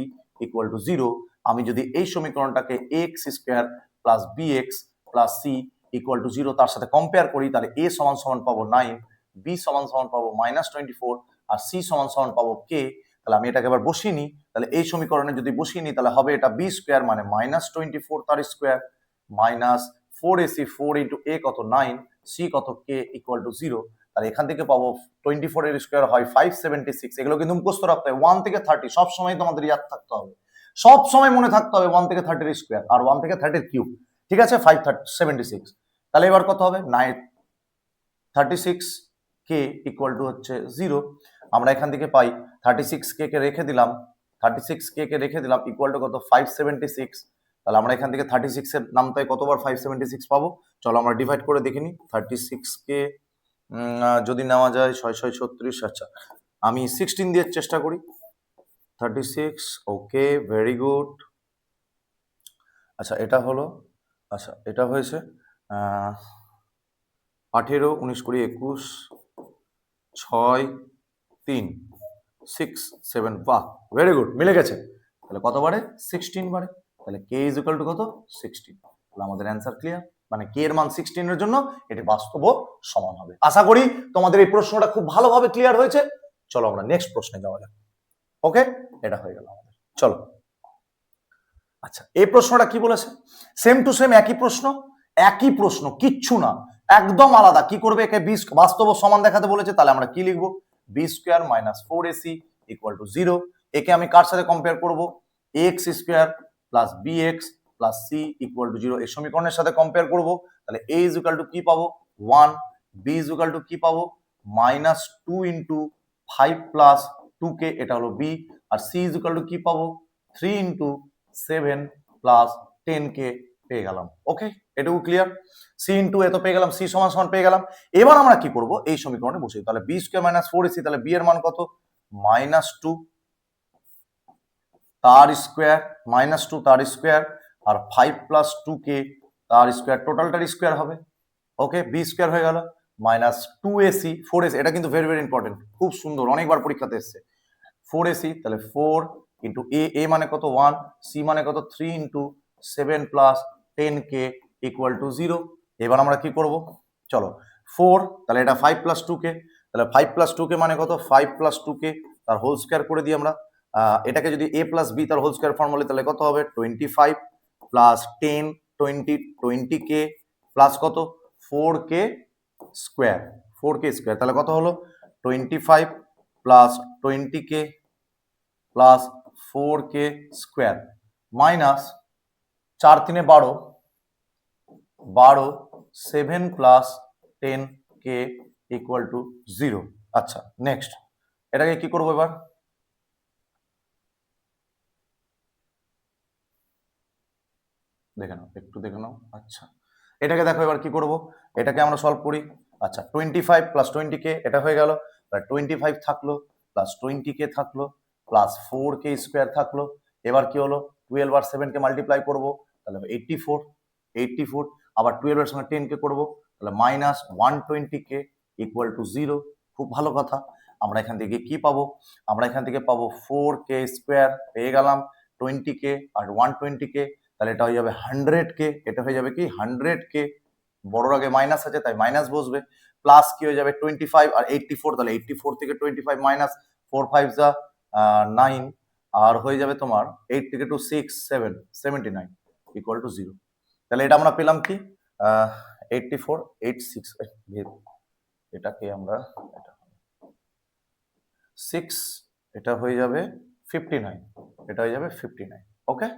equal to 0। আমি যদি এই সমীকরণটাকে X square plus B x plus C equal to 0 তার সাথে কম্পেয়ার করি, তাহলে এ সমান সমান পাবো 9, বি সমান সমান পাবো -24 আর সি সমান সমান পাবো কে। তাহলে আমি এটাকে এবার বসিয়ে নিই। তাহলে এই সমীকরণে যদি বসিয়ে নিই তাহলে হবে এটা বি স্কোয়ার মানে -24 তার স্কোয়ার মাইনাস 4ac 4 ইন্টু এ কত 9, সি কত কে ইকুয়াল টু 0। তাহলে এখান থেকে পাবো 24 এর স্কোয়ার হয় 576। এগুলো কিন্তু মুখস্থ রাখতে হবে। 1 থেকে 30 সব সময় তোমাদের ইয়াদ থাকতে হবে, সব সময় মনে থাকতে হবে 1 থেকে 30 এর স্কোয়ার আর 1 থেকে 30 এর কিউব। ঠিক আছে, 576। তাহলে এবার কত হবে 36 কে ইকুয়াল টু হচ্ছে 0। আমরা এখান থেকে পাই 36 কে রেখে দিলাম, 36 কে রেখে দিলাম ইকুয়াল টু কত 576। তাহলে আমরা এখান থেকে 36 এর নামটায় কতবার 576 পাবো, চলো আমরা ডিভাইড করে দেখে নিই। 36 কে যদি নেওয়া যায় 6 6 36। আচ্ছা আমি 16 দিয়ে চেষ্টা করি। 36, ওকে ভেরি গুড। আচ্ছা এটা হলো, আচ্ছা এটা হয়েছে 18 19 20 21 6 3 6 7। বাহ ভেরি গুড, মিলে গেছে। তাহলে কত বারে 16 বারে। তাহলে কে ইজ ইকুয়াল টু কত 16। তাহলে আমাদের অ্যান্সার ক্লিয়ার, মানে কে এর মান 16 এর জন্য এটি বাস্তব সমান হবে। আশা করি তোমাদের এই প্রশ্নটা খুব ভালোভাবে ক্লিয়ার হয়েছে। চলো আমরা নেক্সট প্রশ্নে যাওয়া যাক। ওকে, এটা হয়ে গেল আমাদের। চলো আচ্ছা এই প্রশ্নটা কি বলেছে, সেম টু সেম একই প্রশ্ন, একই প্রশ্ন, কিচ্ছু না, একদম আলাদা। কি করবে, একে বি বাস্তব সমান দেখাতে বলেছে, তাহলে আমরা কি লিখবো, b square minus 4ac equal to 0। একে আমি কার সাথে কম্পেয়ার করবো, x square plus B x plus C equal to 0 এই সমীকরণের সাথে কম্পেয়ার করবো। তাহলে এ ইজ ইকুয়াল টু কি পাবো 1, বি ইজ ইকুয়াল টু কি পাবো -2 ইন্টু 5 প্লাস 2k, এটা হলো বি। আর সি ইজ ইকুয়াল টু কি পাবো 3 ইন্টু 7 প্লাস 10k পেয়ে গেলাম। ওকে, এটুকু ক্লিয়ার। সি ইন্টু এত পেয়ে গেলাম, সি সমান সমান পেয়ে গেলাম। এবার আমরা কি করব, এই সমীকরণে বসে, তাহলে বি স্কোয়ার মাইনাস 4ac, তাহলে বি এর মান কত -2 তার স্কোয়ার, -2 তার স্কোয়ার আর 5 প্লাস 2k তার স্কোয়ার, টোটালটার স্কোয়ার হবে। ওকে, বি স্কোয়ার হয়ে গেল -2ac 4ac, এটা কিন্তু ভেরি ভেরি ইম্পর্টেন্ট, খুব সুন্দর, অনেকবার পরীক্ষাতে এসছে। 4ac, তাহলে 4 ইন্টু এ মানে কত 1, সি মানে কত 3 into 7 plus 10k equal to 0। এবার আমরা কি করব, চলো 4, তাহলে এটা 5 প্লাস 2k, তাহলে 5 প্লাস 2k মানে কত 5 প্লাস 2k তার হোল স্কোয়ার করে দিই আমরা। এটাকে যদি a প্লাস বি তার হোল স্কোয়ার ফর্ম বলে তাহলে কত হবে 25 প্লাস 10 20 20k প্লাস কত 4k স্কোয়ার, 4k স্কোয়ার, তাহলে কত হলো 25 plus 20k plus 4k square minus 4 3 12 12 7 plus 10k equal to 0। আচ্ছা নেক্সট এটাকে কি করবো এবার, দেখে নাও একটু দেখে নাও। আচ্ছা এটাকে দেখো এবার কি করব, এটাকে আমরা সলভ করি। আচ্ছা 25 প্লাস 20k এটা হয়ে গেল, 25 থাকলো প্লাস 20k থাকলো প্লাস 4k স্কোয়ার থাকলো। এবার কি হলো 12 আর 7কে মাল্টিপ্লাই করবো, তাহলে 84 আবার 12 এর সঙ্গে 10k করবো, তাহলে মাইনাস 120k ইকুয়াল টু 0। খুব ভালো কথা। আমরা এখান থেকে কি পাবো, আমরা এখান থেকে পাবো 4k স্কোয়ার পেয়ে গেলাম, 20k আর 120k, তাহলে এটা হয়ে যাবে 100k, এটা হয়ে যাবে কি 100k, বড়র আগে মাইনাস আছে তাই মাইনাস বসবে, প্লাস কি হয়ে যাবে 25 আর 84, তাহলে 84 থেকে 25 মাইনাস 4 5 যা 9 আর হয়ে যাবে তোমার 8 থেকে 2 6 7 79 ইকুয়াল টু 0। তাহলে এটা আমরা পেলাম কি 84 86, এটাকে আমরা এটা 6, এটা হয়ে যাবে 59, এটা হয়ে যাবে 59। ওকে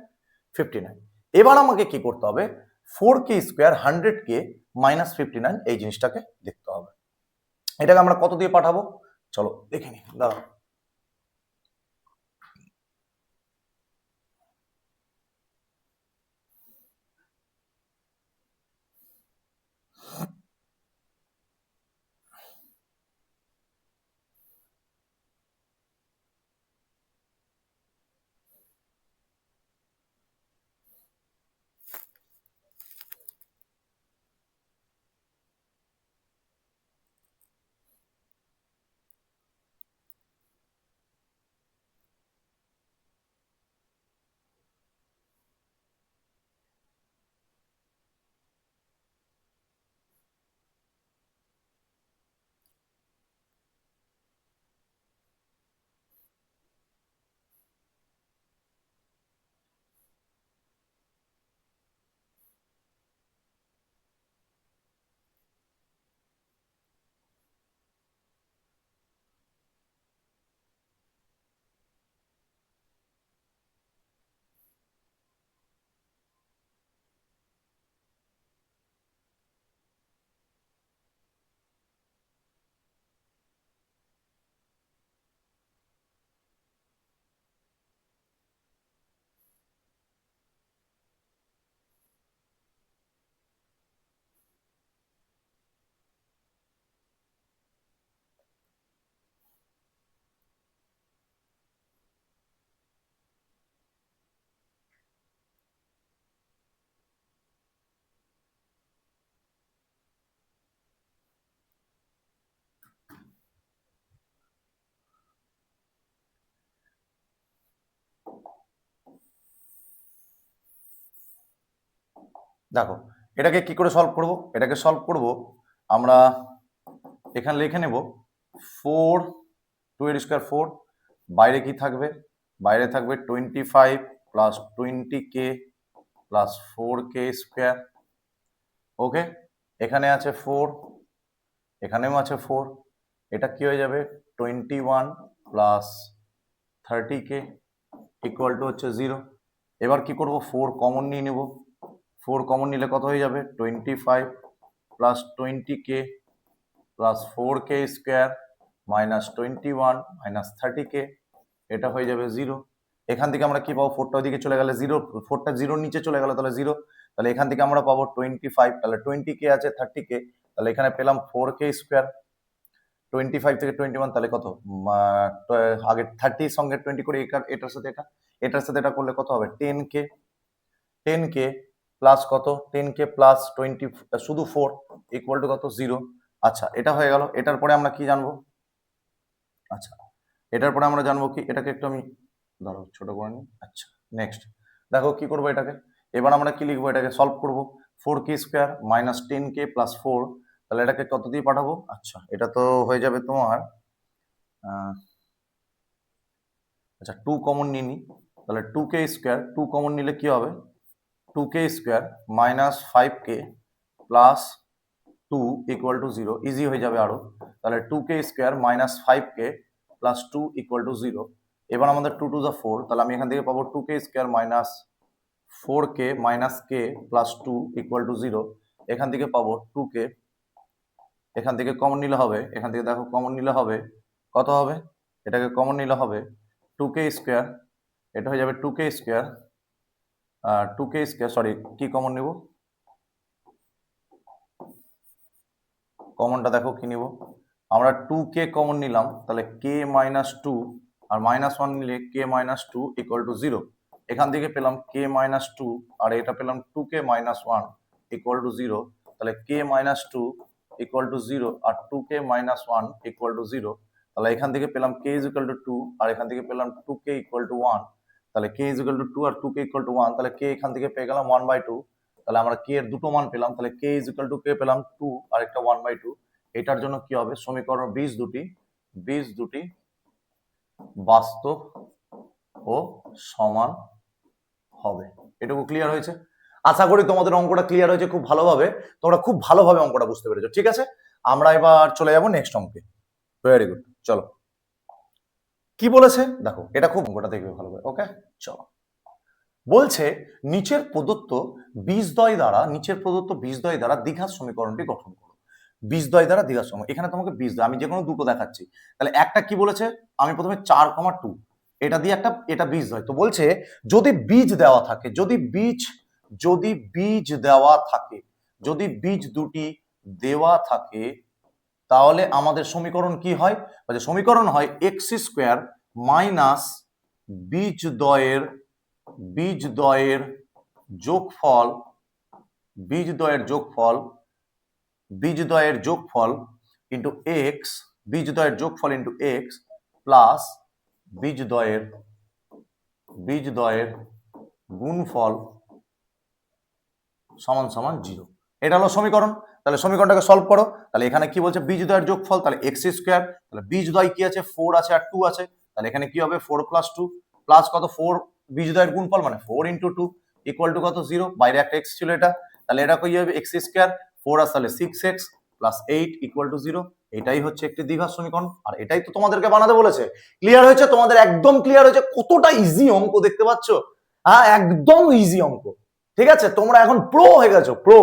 59। এবার আমাকে কি করতে হবে 4k স্কোয়ার 100k মাইনাস 59 এই জিনিসটাকে দেখতে হবে। এটাকে আমরা কত দিয়ে পাঠাবো, চলো দেখে নি, দাঁড়াও। দেখো এটাকে কি করে সলভ করব, এটাকে সলভ করব আমরা এখানে লিখে নেব 4 2 এর স্কয়ার 4, বাইরে কি থাকবে, বাইরে থাকবে 25 plus 20k plus 4k square. ওকে, এখানে আছে 4, এখানেও আছে 4, এটা কি হয়ে যাবে 21 প্লাস 30k ইকুয়াল টু হচ্ছে 0। এবার কি করব 4 কমন নিয়ে নেব, 4 কমন নিলে কত হয়ে যাবে 25 plus 20k plus 4k square minus 21 minus 30k, এটা হয়ে যাবে 0। এখান থেকে আমরা কি পাবো 4টা ওইদিকে চলে গেলে 0, 4টা 0 নিচে চলে গেল তাহলে 0, তাহলে এখান থেকে আমরা পাবো 25, তাহলে 20k আছে 30k, তাহলে এখানে পেলাম 4k স্কোয়ার। 25 থেকে 21 তাহলে কত, আগে 30 এর সঙ্গে 20 করে এটার সাথে এটার সাথে এটা করলে কত হবে 10k, 10k প্লাস কত 10k প্লাস 20 শুধু 4 ইকুয়াল টু কত 0। আচ্ছা এটা হয়ে গেল, এটার পরে আমরা কি জানবো, আচ্ছা এটার পরে আমরা জানবো কি, এটাকে একটু আমি ধরো ছোট করে নিই। আচ্ছা নেক্সট দেখো কি করবো এটাকে, এবার আমরা কি লিখবো, এটাকে সলভ করব 4k square minus 10k plus 4, তাহলে এটাকে কত দিয়ে পাঠাবো, আচ্ছা এটা তো হয়ে যাবে তোমার আচ্ছা 2 কমন নিয়ে নি, তাহলে 2k স্কোয়ার 2 কমন নিলে কি হবে 2k square minus 5k plus 2 equal to 0, easy হয়ে যাবে আরো, তাহলে 2k square minus 5k plus 2 equal to 0। এবার আমাদের 2 টু দ্য 4, তাহলে আমি এখান থেকে পাবো 2k square minus 4k minus k plus 2 equal to 0। এখান থেকে পাবো 2k, এখান থেকে কমন নিলে হবে, এখান থেকে দেখো কমন নিলে হবে কত হবে, এটাকে কমন নিলে হবে 2k স্কোয়ার, এটা হয়ে যাবে 2k square 2k square sorry কি কমন নিব, কমনটা দেখো কি নিব, আমরা 2k কমন নিলাম, তাহলে k মাইনাস 2 আর মাইনাস 1 নিলে k মাইনাস 2 ইকুয়াল টু 0। এখান থেকে পেলাম k মাইনাস 2 আর এটা পেলাম 2k মাইনাস 1 ইকুয়াল টু 0, তাহলে k মাইনাস 2 ইকুয়াল টু 0 আর 2k মাইনাস 1 ইকুয়াল টু 0, তাহলে এখান থেকে পেলাম k ইজ ইকুয়াল টু 2 আর এখান থেকে পেলাম 2k ইকুয়াল টু 1, তাহলে k ইজ ইকুয়াল টু 2 আর 2k ইকুয়াল টু 1, তাহলে k এখান থেকে পেয়ে গেলাম 1/2, তাহলে আমরা k এর দুটো মান পেলাম, তাহলে k is equal two k পেলাম 2 আর একটা 1/2। এটার জন্য কি হবে সমীকরণ 20 দুটি বাস্তব ও সমান হবে। এটুকু ক্লিয়ার হয়েছে, আশা করি তোমাদের অঙ্কটা ক্লিয়ার হয়েছে খুব ভালোভাবে, তোমরা খুব ভালোভাবে অঙ্কটা বুঝতে পেরেছো। ঠিক আছে, আমরা এবার চলে যাব নেক্সট অঙ্কে। ভেরি গুড, চলো কি বলেছে দেখো, এটা খুব অঙ্কটা দেখবে ভালোভাবে। ওকে চলো, বলছে নিচের প্রদত্ত বীজদ্বয় দ্বারা দ্বিঘাত সমীকরণটি গঠন করো। বীজদ্বয় দ্বারা দ্বিঘাত সমীকরণ, এখানে তোমাকে বীজদ্বয় আমি যে কোনো দুটো দেখাচ্ছি, তাহলে একটা কি বলেছে, আমি প্রথমে 4,2 এটা দিয়ে একটা, এটা বীজদ্বয়, তো বলছে যদি বীজ দেওয়া থাকে, যদি বীজ দেওয়া থাকে, যদি বীজ দুটি দেওয়া থাকে, তাহলে আমাদের সমীকরণ কি হয়, সমীকরণ হয় এক্স স্কোয়ার মাইনাস বীজদ্বয়ের যোগফল ইন্টু এক্স, বীজদ্বয়ের যোগফল ইন্টু এক্স প্লাস বীজদ্বয়ের গুণফল সমান সমান 0। এটা হলো সমীকরণ, তাহলে সমীকরণটাকে সলভ করো, তাহলে এখানে কি বলছে বীজদ্বয়ের যোগফল, তাহলে এক্স স্কোয়ার, তাহলে বীজদ্বয় কি আছে 4 আছে আর 2 আছে, তাহলে এখানে কি হবে 4 প্লাস 2 প্লাস কত 4 বীজদ্বয়ের গুণফল মানে 4 ইন্টু 2 ইকুয়াল টু কত 0, বাইরে একটা এক্স ছিল এটা, তাহলে এটা কি হবে এক্স স্কোয়ার 4 আর তাহলে 6x প্লাস 8 ইকুয়াল টু 0। এটাই হচ্ছে একটি দ্বিঘাত সমীকরণ, আর এটাই তো তোমাদেরকে বানাতে বলেছে। ক্লিয়ার হয়েছে তোমাদের, একদম ক্লিয়ার হয়েছে, কতটা ইজি অঙ্ক দেখতে পাচ্ছ, হ্যাঁ একদম ইজি অঙ্ক। ঠিক আছে, তোমরা এখন প্রো হয়ে গেছো, প্রো,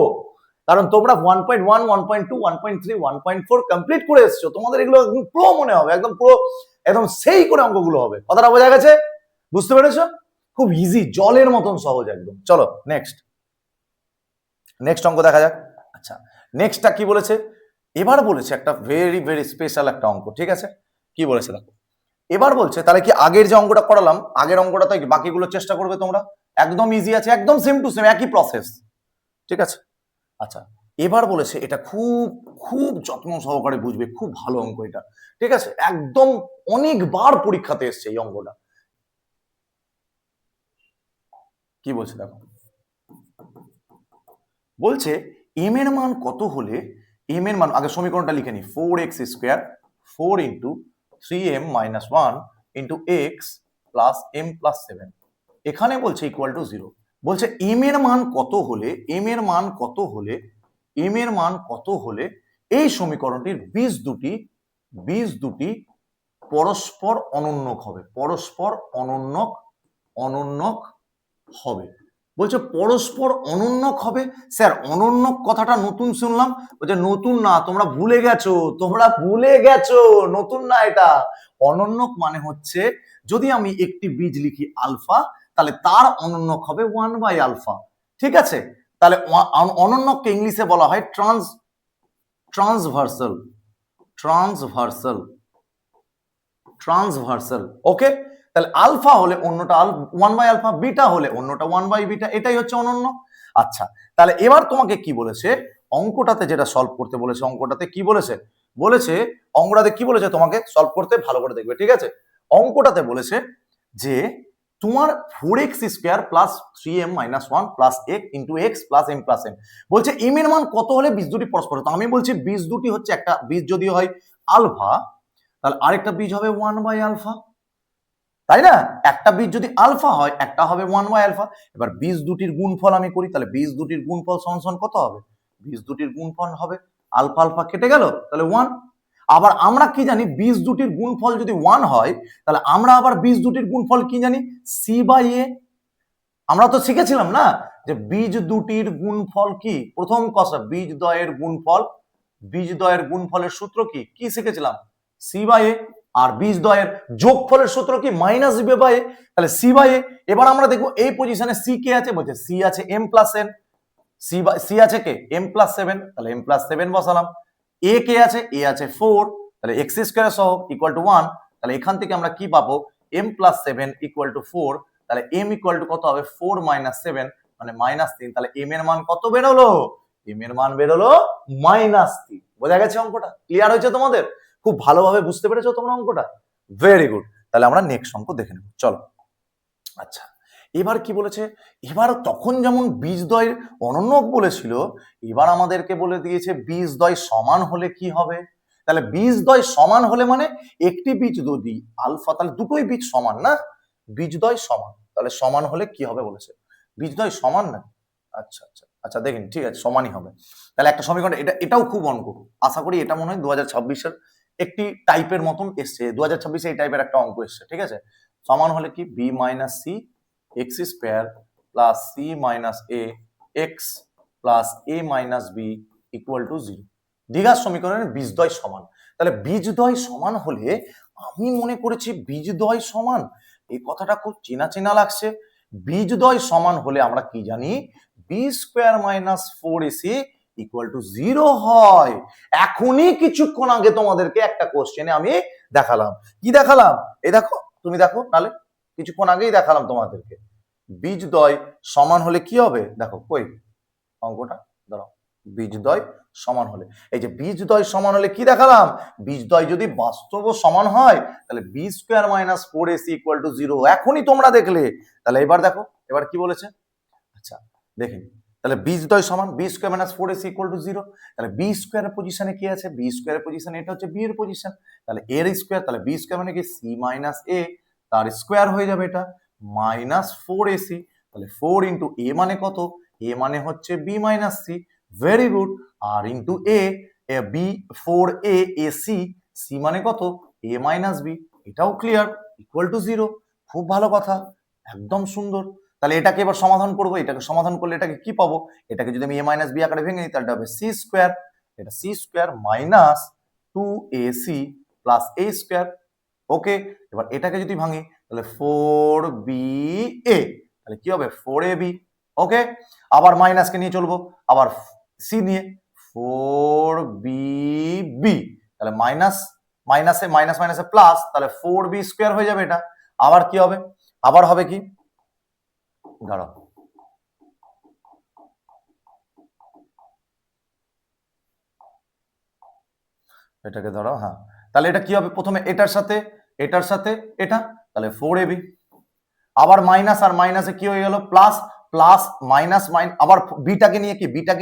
কারণ তোমরা 1.1 1.2 1.3 1.4 কমপ্লিট করে এসছো, তোমাদের এগুলো একদম প্রো মনে হবে, একদম প্রো, একদম সেই করে অঙ্কগুলো হবে। কথাটা বোঝা গেছে, বুঝতে পেরেছো, খুব ইজি, জলের মতন সহজ একদম। চলো নেক্সট অঙ্ক দেখা যাক। আচ্ছা নেক্সটটা কি বলেছে, এবার বলেছে একটা ভেরি ভেরি স্পেশাল একটা অঙ্ক। ঠিক আছে, কি বলেছে দেখো, এবার বলছে তাহলে কি আগের যে অঙ্কটা করালাম, আগের অঙ্কটা তাই বাকিগুলো চেষ্টা করবে তোমরা, একদম ইজি আছে, একদম সেম টু সেম একই প্রসেস। ঠিক আছে, আচ্ছা এবার বলেছে এটা খুব খুব যত্ন সহকারে বুঝবে, খুব ভালো অঙ্ক এটা। ঠিক আছে, একদম অনেকবার পরীক্ষাতে এসছে এই অঙ্কটা। কি বলছে দেখো, বলছে এম এর মান কত হলে এম এর মান, আগে সমীকরণটা লিখে নি, 4x square 4 into 3m minus 1 into x plus m plus 7, এখানে বলছে ইকুয়াল টু 0। বলছে এম এর মান কত হলে, এম এর মান কত হলে, এম এর মান কত হলে এই সমীকরণটির বীজ দুটি পরস্পর অনন্যক হবে, পরস্পর অনন্যক হবে। বলছে পরস্পর অনন্যক হবে। স্যার অনন্যক কথাটা নতুন শুনলাম। বলছে নতুন না, তোমরা ভুলে গেছো, নতুন না এটা। অনন্যক মানে হচ্ছে যদি আমি একটি বীজ লিখি আলফা, তাহলে তার অনন্যক হবে 1 বাই আলফা। ঠিক আছে, তাহলে অনন্যককে ইংলিশে বলা হয় ট্রান্সভার্সাল। ওকে, তাহলে আলফা হলে অন্যটা 1 বাই আলফা, বিটা হলে অন্যটা 1 বাই বিটা, এটাই হচ্ছে অনন্য। আচ্ছা, তাহলে এবার তোমাকে কি বলেছে অঙ্কটাতে, যেটা সলভ করতে বলেছে, অঙ্কটাতে কি বলেছে তোমাকে সলভ করতে, ভালো করে দেখবে। ঠিক আছে, অঙ্কটাতে বলেছে যে তোমার 4x square plus 3m minus 1 plus into x plus m plus m. বলছে এম এর মান কত হলে বীজ দুটি পরস্পর, তো আমি বলছি বীজ দুটি হচ্ছে, একটা বীজ যদি হয় আলফা, তাহলে আরেকটা বীজ হবে 1 বাই আলফা, তাই না? একটা বীজ যদি আলফা হয়, একটা হবে 1 বাই আলফা। এবার বীজ দুটির গুণফল আমি করি, তাহলে বীজ দুটির গুণফল সমান কত হবে? বীজ দুটির গুণফল হবে আলফা আলফা কেটে গেল, তাহলে 1। আবার আমরা কি জানি, বীজ দুটির গুণফল যদি 1 হয়, তাহলে আমরা আবার বীজ দুটির গুণফল কি জানি? সি বাই এ। আমরা তো শিখেছিলাম না যে বীজ দুটির গুণফল কি, প্রথম কথা বীজ দ্বয়ের গুণফলের সূত্র কি কি শিখেছিলাম? সি বাই এ। আর বীজ দ্বয়ের যোগফলের সূত্র কি? মাইনাস বি বাই এ। তাহলে সি বাই এ। এবার আমরা দেখবো এই পজিশনে সি কে আছে, বলছে সি আছে এম প্লাস এন, সি আছে কে? এম প্লাস 7, তাহলে এম প্লাস 7 বসালাম। এ কে আছে? এ আছে 4, তাহলে এক্স স্কোয়ার সহ ইকুয়াল টু 1। তাহলে এখান থেকে আমরা কি পাবো? এম প্লাস 7 ইকুয়াল টু 4, তাহলে এম ইকুয়াল টু কত হবে? 4 মাইনাস 7 মানে -3। তাহলে এম এর মান কত বেরোলো? এম এর মান বেরোলো -3। বোঝা গেছে অঙ্কটা? ক্লিয়ার হয়েছে তোমাদের? খুব ভালোভাবে বুঝতে পেরেছো তোমরা অঙ্কটা? Very good. তাহলে আমরা নেক্সট অঙ্ক দেখে নেব, চলো। আচ্ছা, এবার কি বলেছে, এবার তখন যেমন বীজদ্বয়ের অনন্যক বলেছিল, এবার আমাদেরকে বলে দিয়েছে বীজদ্বয় সমান হলে কি হবে। তাহলে বীজদ্বয় সমান হলে মানে একটি বীজ যদি আলফা, তাহলে দুটোই বীজ সমান না, বীজদ্বয় সমান, তাহলে সমান হলে কি হবে বলেছে? বীজদ্বয় সমান না, আচ্ছা আচ্ছা আচ্ছা দেখেন, ঠিক আছে সমানই হবে। তাহলে একটা সমীকরণ, এটাও খুব অঙ্ক, আশা করি এটা মনে হয় 2026-এর একটি টাইপের মতন এসছে, 2026-এ এই টাইপের একটা অঙ্ক এসছে। ঠিক আছে, সমান হলে কি? B minus c x square plus c minus a x plus a minus b equal to 0। দ্বিঘাত সমীকরণের বীজদ্বয় সমান। তাহলে বীজদ্বয় সমান হলে আমি মনে করেছি বীজদ্বয় সমান, এই কথাটা খুব চেনা চেনা লাগছে। বীজদ্বয় সমান হলে আমরা কি জানি? B square minus 4ac equal to 0 হয়। এখনই কিছুক্ষণ আগে তোমাদেরকে একটা কোশ্চেনে আমি দেখালাম। কি দেখালাম? এই দেখো, তুমি দেখো, তাহলে কিছুক্ষণ আগেই দেখালাম তোমাদেরকে বীজদ্বয় সমান হলে কি হবে। দেখো কই অঙ্কটা, দাঁড়াও, বীজদ্বয় সমান হলে, এই যে বীজদ্বয় সমান হলে কি দেখালাম? বীজদ্বয় যদি বাস্তব সমান হয়, তাহলে b square minus 4ac equal to 0, এখনই তোমরা দেখলে। তাহলে এবার দেখো, এবার কি বলেছে। আচ্ছা দেখেন, তাহলে বীজদ্বয় সমান b square minus 4ac equal to 0। তাহলে বি স্কোয়ারের পজিশনে কি আছে? বি স্কোয়ারের পজিশনে এটা হচ্ছে বি এর পজিশন, তাহলে এর স্কোয়ার, তাহলে বি স্কোয়ার মানে কি? সি মাইনাস এ, তার স্কোয়ার হয়ে যাবে এটা মাইনাস 4ac, তাহলে 4 ইন্টু এ মানে কত? এ মানে হচ্ছে B minus C, very good. আর into A, B 4a ac, C মানে কত? এ মাইনাস বি, এটাও ক্লিয়ার, ইকুয়াল টু 0। খুব ভালো কথা, একদম সুন্দর। তাহলে এটাকে এবার সমাধান করবো, এটাকে সমাধান করলে এটাকে কি পাবো? এটাকে যদি আমি এ মাইনাস বি আকারে ভেঙে নিই, তাহলে হবে সি স্কোয়ার, এটা C square minus 2ac plus A square. Okay, এবার এটাকে যদি ভাঙি তাহলে 4ba, তাহলে কি হবে? 4ab। ওকে, আবার মাইনাসকে নিয়ে চলবো, আবার সি নিয়ে 4bb, তাহলে মাইনাস মাইনাসে মাইনাস মাইনাসে প্লাস, তাহলে 4b স্কোয়ার হয়ে যাবে এটা। আবার কি হবে? আবার হবে কি, দাঁড়াও, এটাকে ধরো, হ্যাঁ, তাহলে এটা কি হবে? প্রথমে এটার সাথে এটা, তাহলে 4ab, আবার মাইনাস আর মাইনাসে কি হয়ে গেল? প্লাস, প্লাস মাইনাস আবার বিটাকে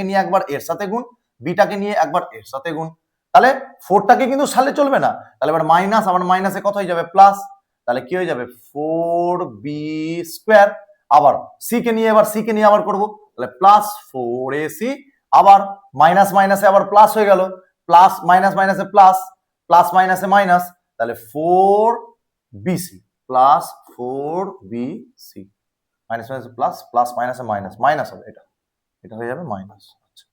নিয়ে একবার এর সাথে গুণ, বিটাকে নিয়ে একবার এর সাথে গুণ, তাহলে 4টাকে কিন্তু সালে চলবে না, তাহলে এবার মাইনাস, আবার মাইনাসে কত হয়ে যাবে প্লাস, তাহলে কি হয়ে যাবে 4b², আবার সি কে নিয়ে আবার করবো, তাহলে প্লাস 4ac, আবার মাইনাস মাইনাসে আবার প্লাস হয়ে গেল, প্লাস মাইনাস মাইনাসে প্লাস, প্লাস মাইনাসে মাইনাস, তাহলে 4bc প্লাস 4bc, মাইনাস মাইনাসে প্লাস, প্লাস মাইনাসে মাইনাস, মাইনাস হবে, এটা হয়ে যাবে মাইনাস, আচ্ছা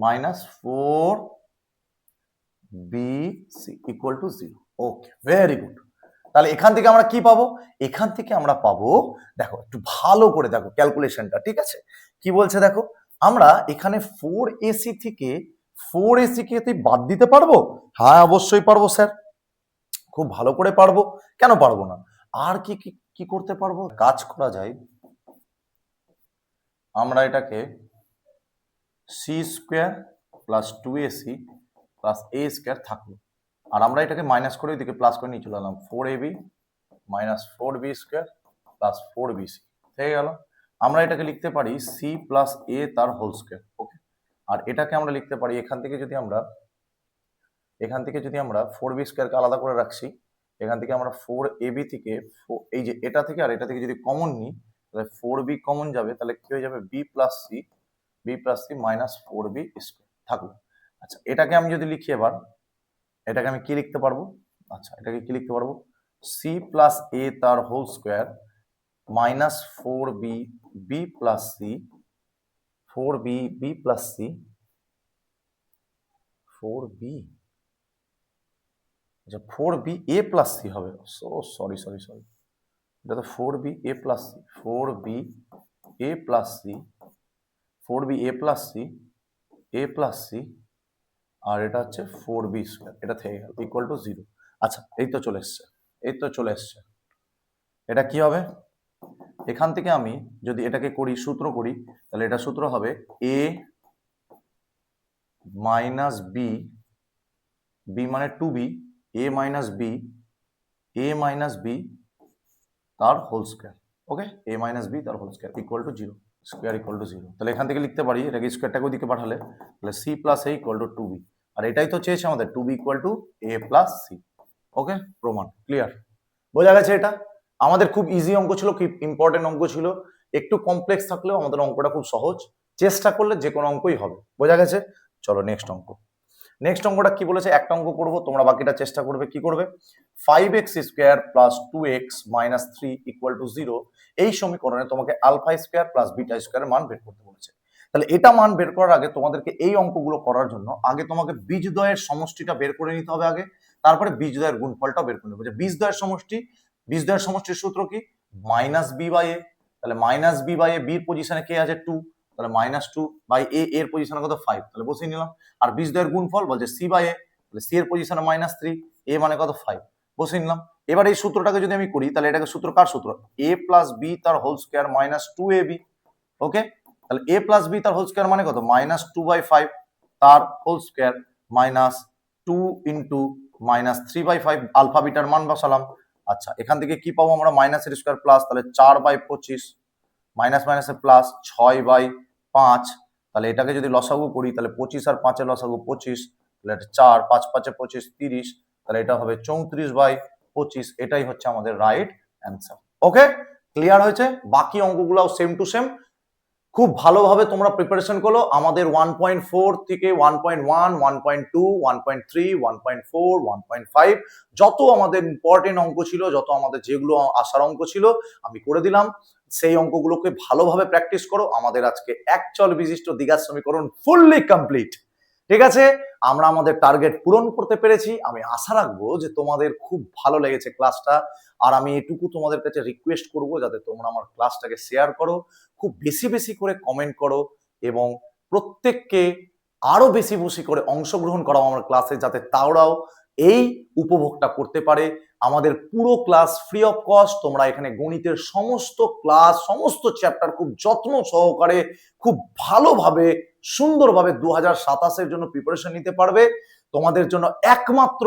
minus 4bc equal to 0। Okay, very good. তাহলে এখান থেকে আমরা কি পাবো? এখান থেকে আমরা পাবো, দেখো একটু ভালো করে দেখো ক্যালকুলেশনটা, ঠিক আছে? কি বলছে দেখো, আমরা এখানে 4ac থেকে 4ac কে বাদ দিতে পারবো? হ্যাঁ অবশ্যই পারবো স্যার, খুব ভালো করে পারবো, কেন পারবো না? আর কি কি করতে পারবো? কাজ করা যায়, আমরা এটাকে c² plus 2ac plus a² থাকলো, আর আমরা এটাকে মাইনাস করে ওইদিকে প্লাস করে নিয়ে চলে এলাম, 4ab minus 4b² plus 4bc হয়ে গেল। আমরা এটাকে লিখতে পারি c প্লাস a তার হোল স্কয়ার। ওকে, আর এটাকে আমরা লিখতে পারি, এখান থেকে যদি আমরা 4b² কে আলাদা করে রাখছি, এখান থেকে আমরা 4ab থেকে এই যে এটা থেকে আর এটা থেকে যদি কমন নিই, তাহলে 4b কমন যাবে, তাহলে কি হয়ে যাবে b plus c minus 4b² থাকলো। আচ্ছা, এটাকে আমি যদি লিখি এবার, এটাকে আমি কি লিখতে পারবো? আচ্ছা, এটাকে কি লিখতে পারবো? c প্লাস a তার whole square minus 4b plus c 4b plus c 4b, আচ্ছা 4b a প্লাস c হবে, সরি, এটা তো 4b a plus c, 4b a plus c, 4b a plus c, a plus c, আর এটা হচ্ছে 4b², এটা থেকে গেল ইকুয়াল টু 0। আচ্ছা, এই তো চলে এসছে, এটা কি হবে? এখান থেকে আমি যদি এটাকে করি, সূত্র করি, তাহলে এটা সূত্র হবে a মাইনাস b, b মানে 2b, a মাইনাস b তার whole square. Okay, a minus b তার whole square equal to 0, square equal to 0। তাহলে এখান থেকে লিখতে পারি, এটাকে স্কয়ারটাকে ওইদিকে পাঠালে, তাহলে c plus a equal to 2b, আর এটাই তো চেয়েছে আমাদের, 2b equal to a plus c। ওকে, প্রমাণ ক্লিয়ার, বোঝা গেছে? এটা আমাদের খুব ইজি অঙ্ক ছিল, খুব ইম্পর্টেন্ট অঙ্ক ছিল, একটু কমপ্লেক্স থাকলেও আমাদের অঙ্কটা খুব সহজ, চেষ্টা করলে যে কোনো অঙ্কই হবে, বোঝা গেছে? চলো নেক্সট অঙ্কটা কি বলেছে, একটা অঙ্ক করবো, তোমরা বাকিটা চেষ্টা করবে। কি করবে? 5x² plus 2x minus 3 equal to 0, এই সমীকরণে তোমাকে α² প্লাস β² এর মান বের করতে বলেছে। তাহলে এটা মান বের করার আগে তোমাদেরকে এই অঙ্কগুলো করার জন্য আগে তোমাকে বীজদ্বয়ের সমষ্টিটা বের করে নিতে হবে আগে, তারপরে বীজদ্বয়ের গুণফলটাও বের করে নেবে। বীজদ্বয়ের সমষ্টির সূত্র কি? মাইনাস বি বাই এ, তাহলে মাইনাস বি বাই এ, বির পজিশনে কে আছে 2, তাহলে মাইনাস 2 বাই এ, এর পজিশনে কত 5, তাহলে বসিয়ে নিলাম। আর বীজদ্বয়ের গুণফল বলছে সি বাই এ, তাহলে সি এর পজিশনে মাইনাস 3, এ মানে কত 5, বসিয়ে নিলাম। এবার এই সূত্রটাকে যদি আমি করি, তাহলে এটাকে সূত্র কার সূত্র? a প্লাস বি তার whole square minus 2ab। Okay, তাহলে a প্লাস বি তার হোল স্কয়ার মানে কত? মাইনাস 2/5 তার whole square minus 2 into minus 3/5, alpha বিটার মান বসালাম। আচ্ছা, এখান থেকে কি পাবো আমরা? মাইনাসের স্কয়ার প্লাস, তাহলে 4/25 মাইনাস মাইনাসে প্লাস 6/5, তাহলে এটাকে যদি লসাগু করি, তাহলে 25 আর 5 এর লসাগু 25, তাহলে 4, 5 5 25 30, তাহলে এটা হবে 34/25, এটাই হচ্ছে আমাদের রাইট অ্যান্সার। ওকে, ক্লিয়ার হয়েছে? বাকি অঙ্কগুলো সেম টু সেম, খুব ভালোভাবে তোমরা প্রিপারেশন করো। আমাদের 1.4 থেকে 1.1, 1.2, 1.3, 1.4, 1.5 যত আমাদের ইম্পর্টেন্ট অঙ্ক ছিল, যত আমাদের যেগুলো আসার অঙ্ক ছিল আমি করে দিলাম, সেই অঙ্কগুলোকে ভালোভাবে প্র্যাকটিস করো। আমাদের আজকে একচল বিশিষ্ট দ্বিঘাত সমীকরণ ফুললি কমপ্লিট, ঠিক আছে? আমরা আমাদের টার্গেট পূরণ করতে পেরেছি। আমি আশা রাখবো যে তোমাদের খুব ভালো লেগেছে ক্লাসটা, আর আমি এটুকু তোমাদের কাছে রিকোয়েস্ট করব যাতে তোমরা আমার ক্লাসটাকে শেয়ার করো, খুব বেশি বেশি করে কমেন্ট করো, এবং প্রত্যেককে আরো বেশি বেশি করে অংশগ্রহণ করাও আমার ক্লাসে, যাতে তারাও এই উপভোগটা করতে পারে। আমাদের পুরো ক্লাস ফ্রি অফ কস্ট, তোমরা এখানে গণিতের সমস্ত ক্লাস, সমস্ত চ্যাপ্টার খুব যত্ন সহকারে, খুব ভালোভাবে, সুন্দরভাবে 2027-এর জন্য প্রিপারেশন নিতে পারবে। তোমাদের জন্য একমাত্র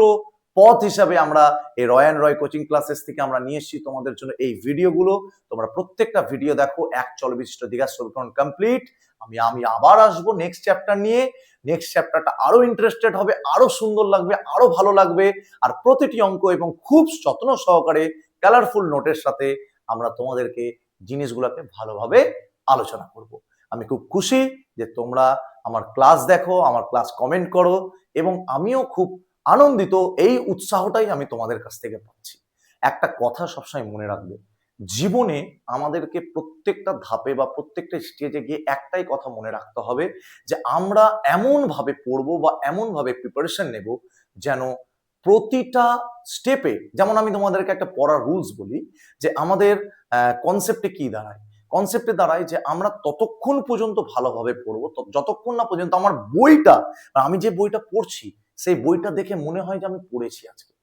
পথ হিসাবে আমরা এই রয় রয় কোচিং ক্লাসেস থেকে আমরা নিয়ে এসেছি তোমাদের জন্য এই ভিডিওগুলো। তোমরা প্রত্যেকটা ভিডিও দেখো। এক চল বিশিষ্ট দীঘা সমীকরণ কমপ্লিট। আমি আবার আসবো নেক্সট চ্যাপ্টার নিয়ে। নেক্সট চ্যাপ্টারটা আরো ইন্টারেস্টেড হবে, আরো সুন্দর লাগবে, আরো ভালো লাগবে। আর প্রতিটি অঙ্ক এবং খুব যত্ন সহকারে কালারফুল নোটের সাথে আমরা তোমাদেরকে জিনিসগুলোকে ভালোভাবে আলোচনা করব। আমি খুব খুশি যে তোমরা আমার ক্লাস দেখো, আমার ক্লাস কমেন্ট করো, এবং আমিও খুব আনন্দিত। এই উৎসাহটাই আমি তোমাদের কাছ থেকে পাচ্ছি। একটা কথা সবসময় মনে রাখবে, জীবনে আমাদেরকে প্রত্যেকটা ধাপে বা প্রত্যেকটা স্টেজে গিয়ে একটাই কথা মনে রাখতে হবে যে আমরা এমন ভাবে পড়বো বা এমন ভাবে প্রিপারেশন নেব যেন প্রতিটা স্টেপে, যেমন আমি তোমাদেরকে একটা পড়ার রুলস বলি যে আমাদের কনসেপ্টে কি দাঁড়ায়। কনসেপ্টে দাঁড়ায় যে আমরা ততক্ষণ পর্যন্ত ভালোভাবে পড়বো যতক্ষণ না পর্যন্ত আমার বইটা, আমি যে বইটা পড়ছি সেই বইটা দেখে মনে হয় যে আমি পড়েছি আজকে।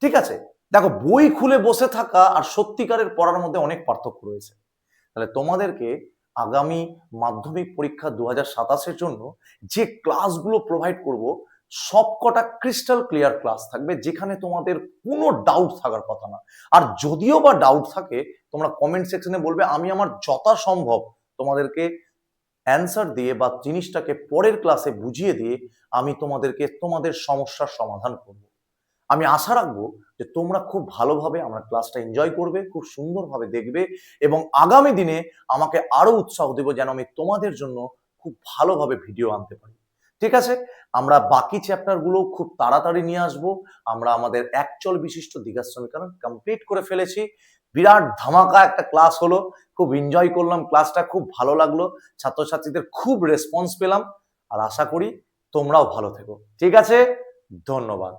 ঠিক আছে? দেখো, বই খুলে বসে থাকা আর সত্যিকারের পড়ার মধ্যে অনেক পার্থক্য রয়েছে। তাহলে তোমাদেরকে আগামী মাধ্যমিক পরীক্ষা 2027-এর জন্য যে ক্লাসগুলো প্রোভাইড করব, সবকটা ক্রিস্টাল ক্লিয়ার ক্লাস থাকবে, যেখানে তোমাদের কোনো ডাউট থাকার কথা না। আর যদিও বা ডাউট থাকে, তোমরা কমেন্ট সেকশনে বলবে, আমি আমার যথাসম্ভব তোমাদেরকে অ্যান্সার দিয়ে বা জিনিসটাকে পরের ক্লাসে বুঝিয়ে দিয়ে আমি তোমাদেরকে তোমাদের সমস্যার সমাধান করব। আমি আশা রাখবো যে তোমরা খুব ভালোভাবে আমার ক্লাসটা এনজয় করবে, খুব সুন্দরভাবে দেখবে, এবং আগামী দিনে আমাকে আরো উৎসাহ দেবো যেন আমি তোমাদের জন্য খুব ভালোভাবে ভিডিও আনতে পারি। ঠিক আছে? আমরা বাকি চ্যাপ্টারগুলো খুব তাড়াতাড়ি নিয়ে আসবো। আমরা আমাদের একচল বিশিষ্ট দীঘা সমীকরণ কমপ্লিট করে ফেলেছি। বিরাট ধামাকা একটা ক্লাস হলো, খুব এনজয় করলাম ক্লাসটা, খুব ভালো লাগলো, ছাত্রছাত্রীদের খুব রেসপন্স পেলাম। আর আশা করি তোমরাও ভালো থেকো। ঠিক আছে? ধন্যবাদ।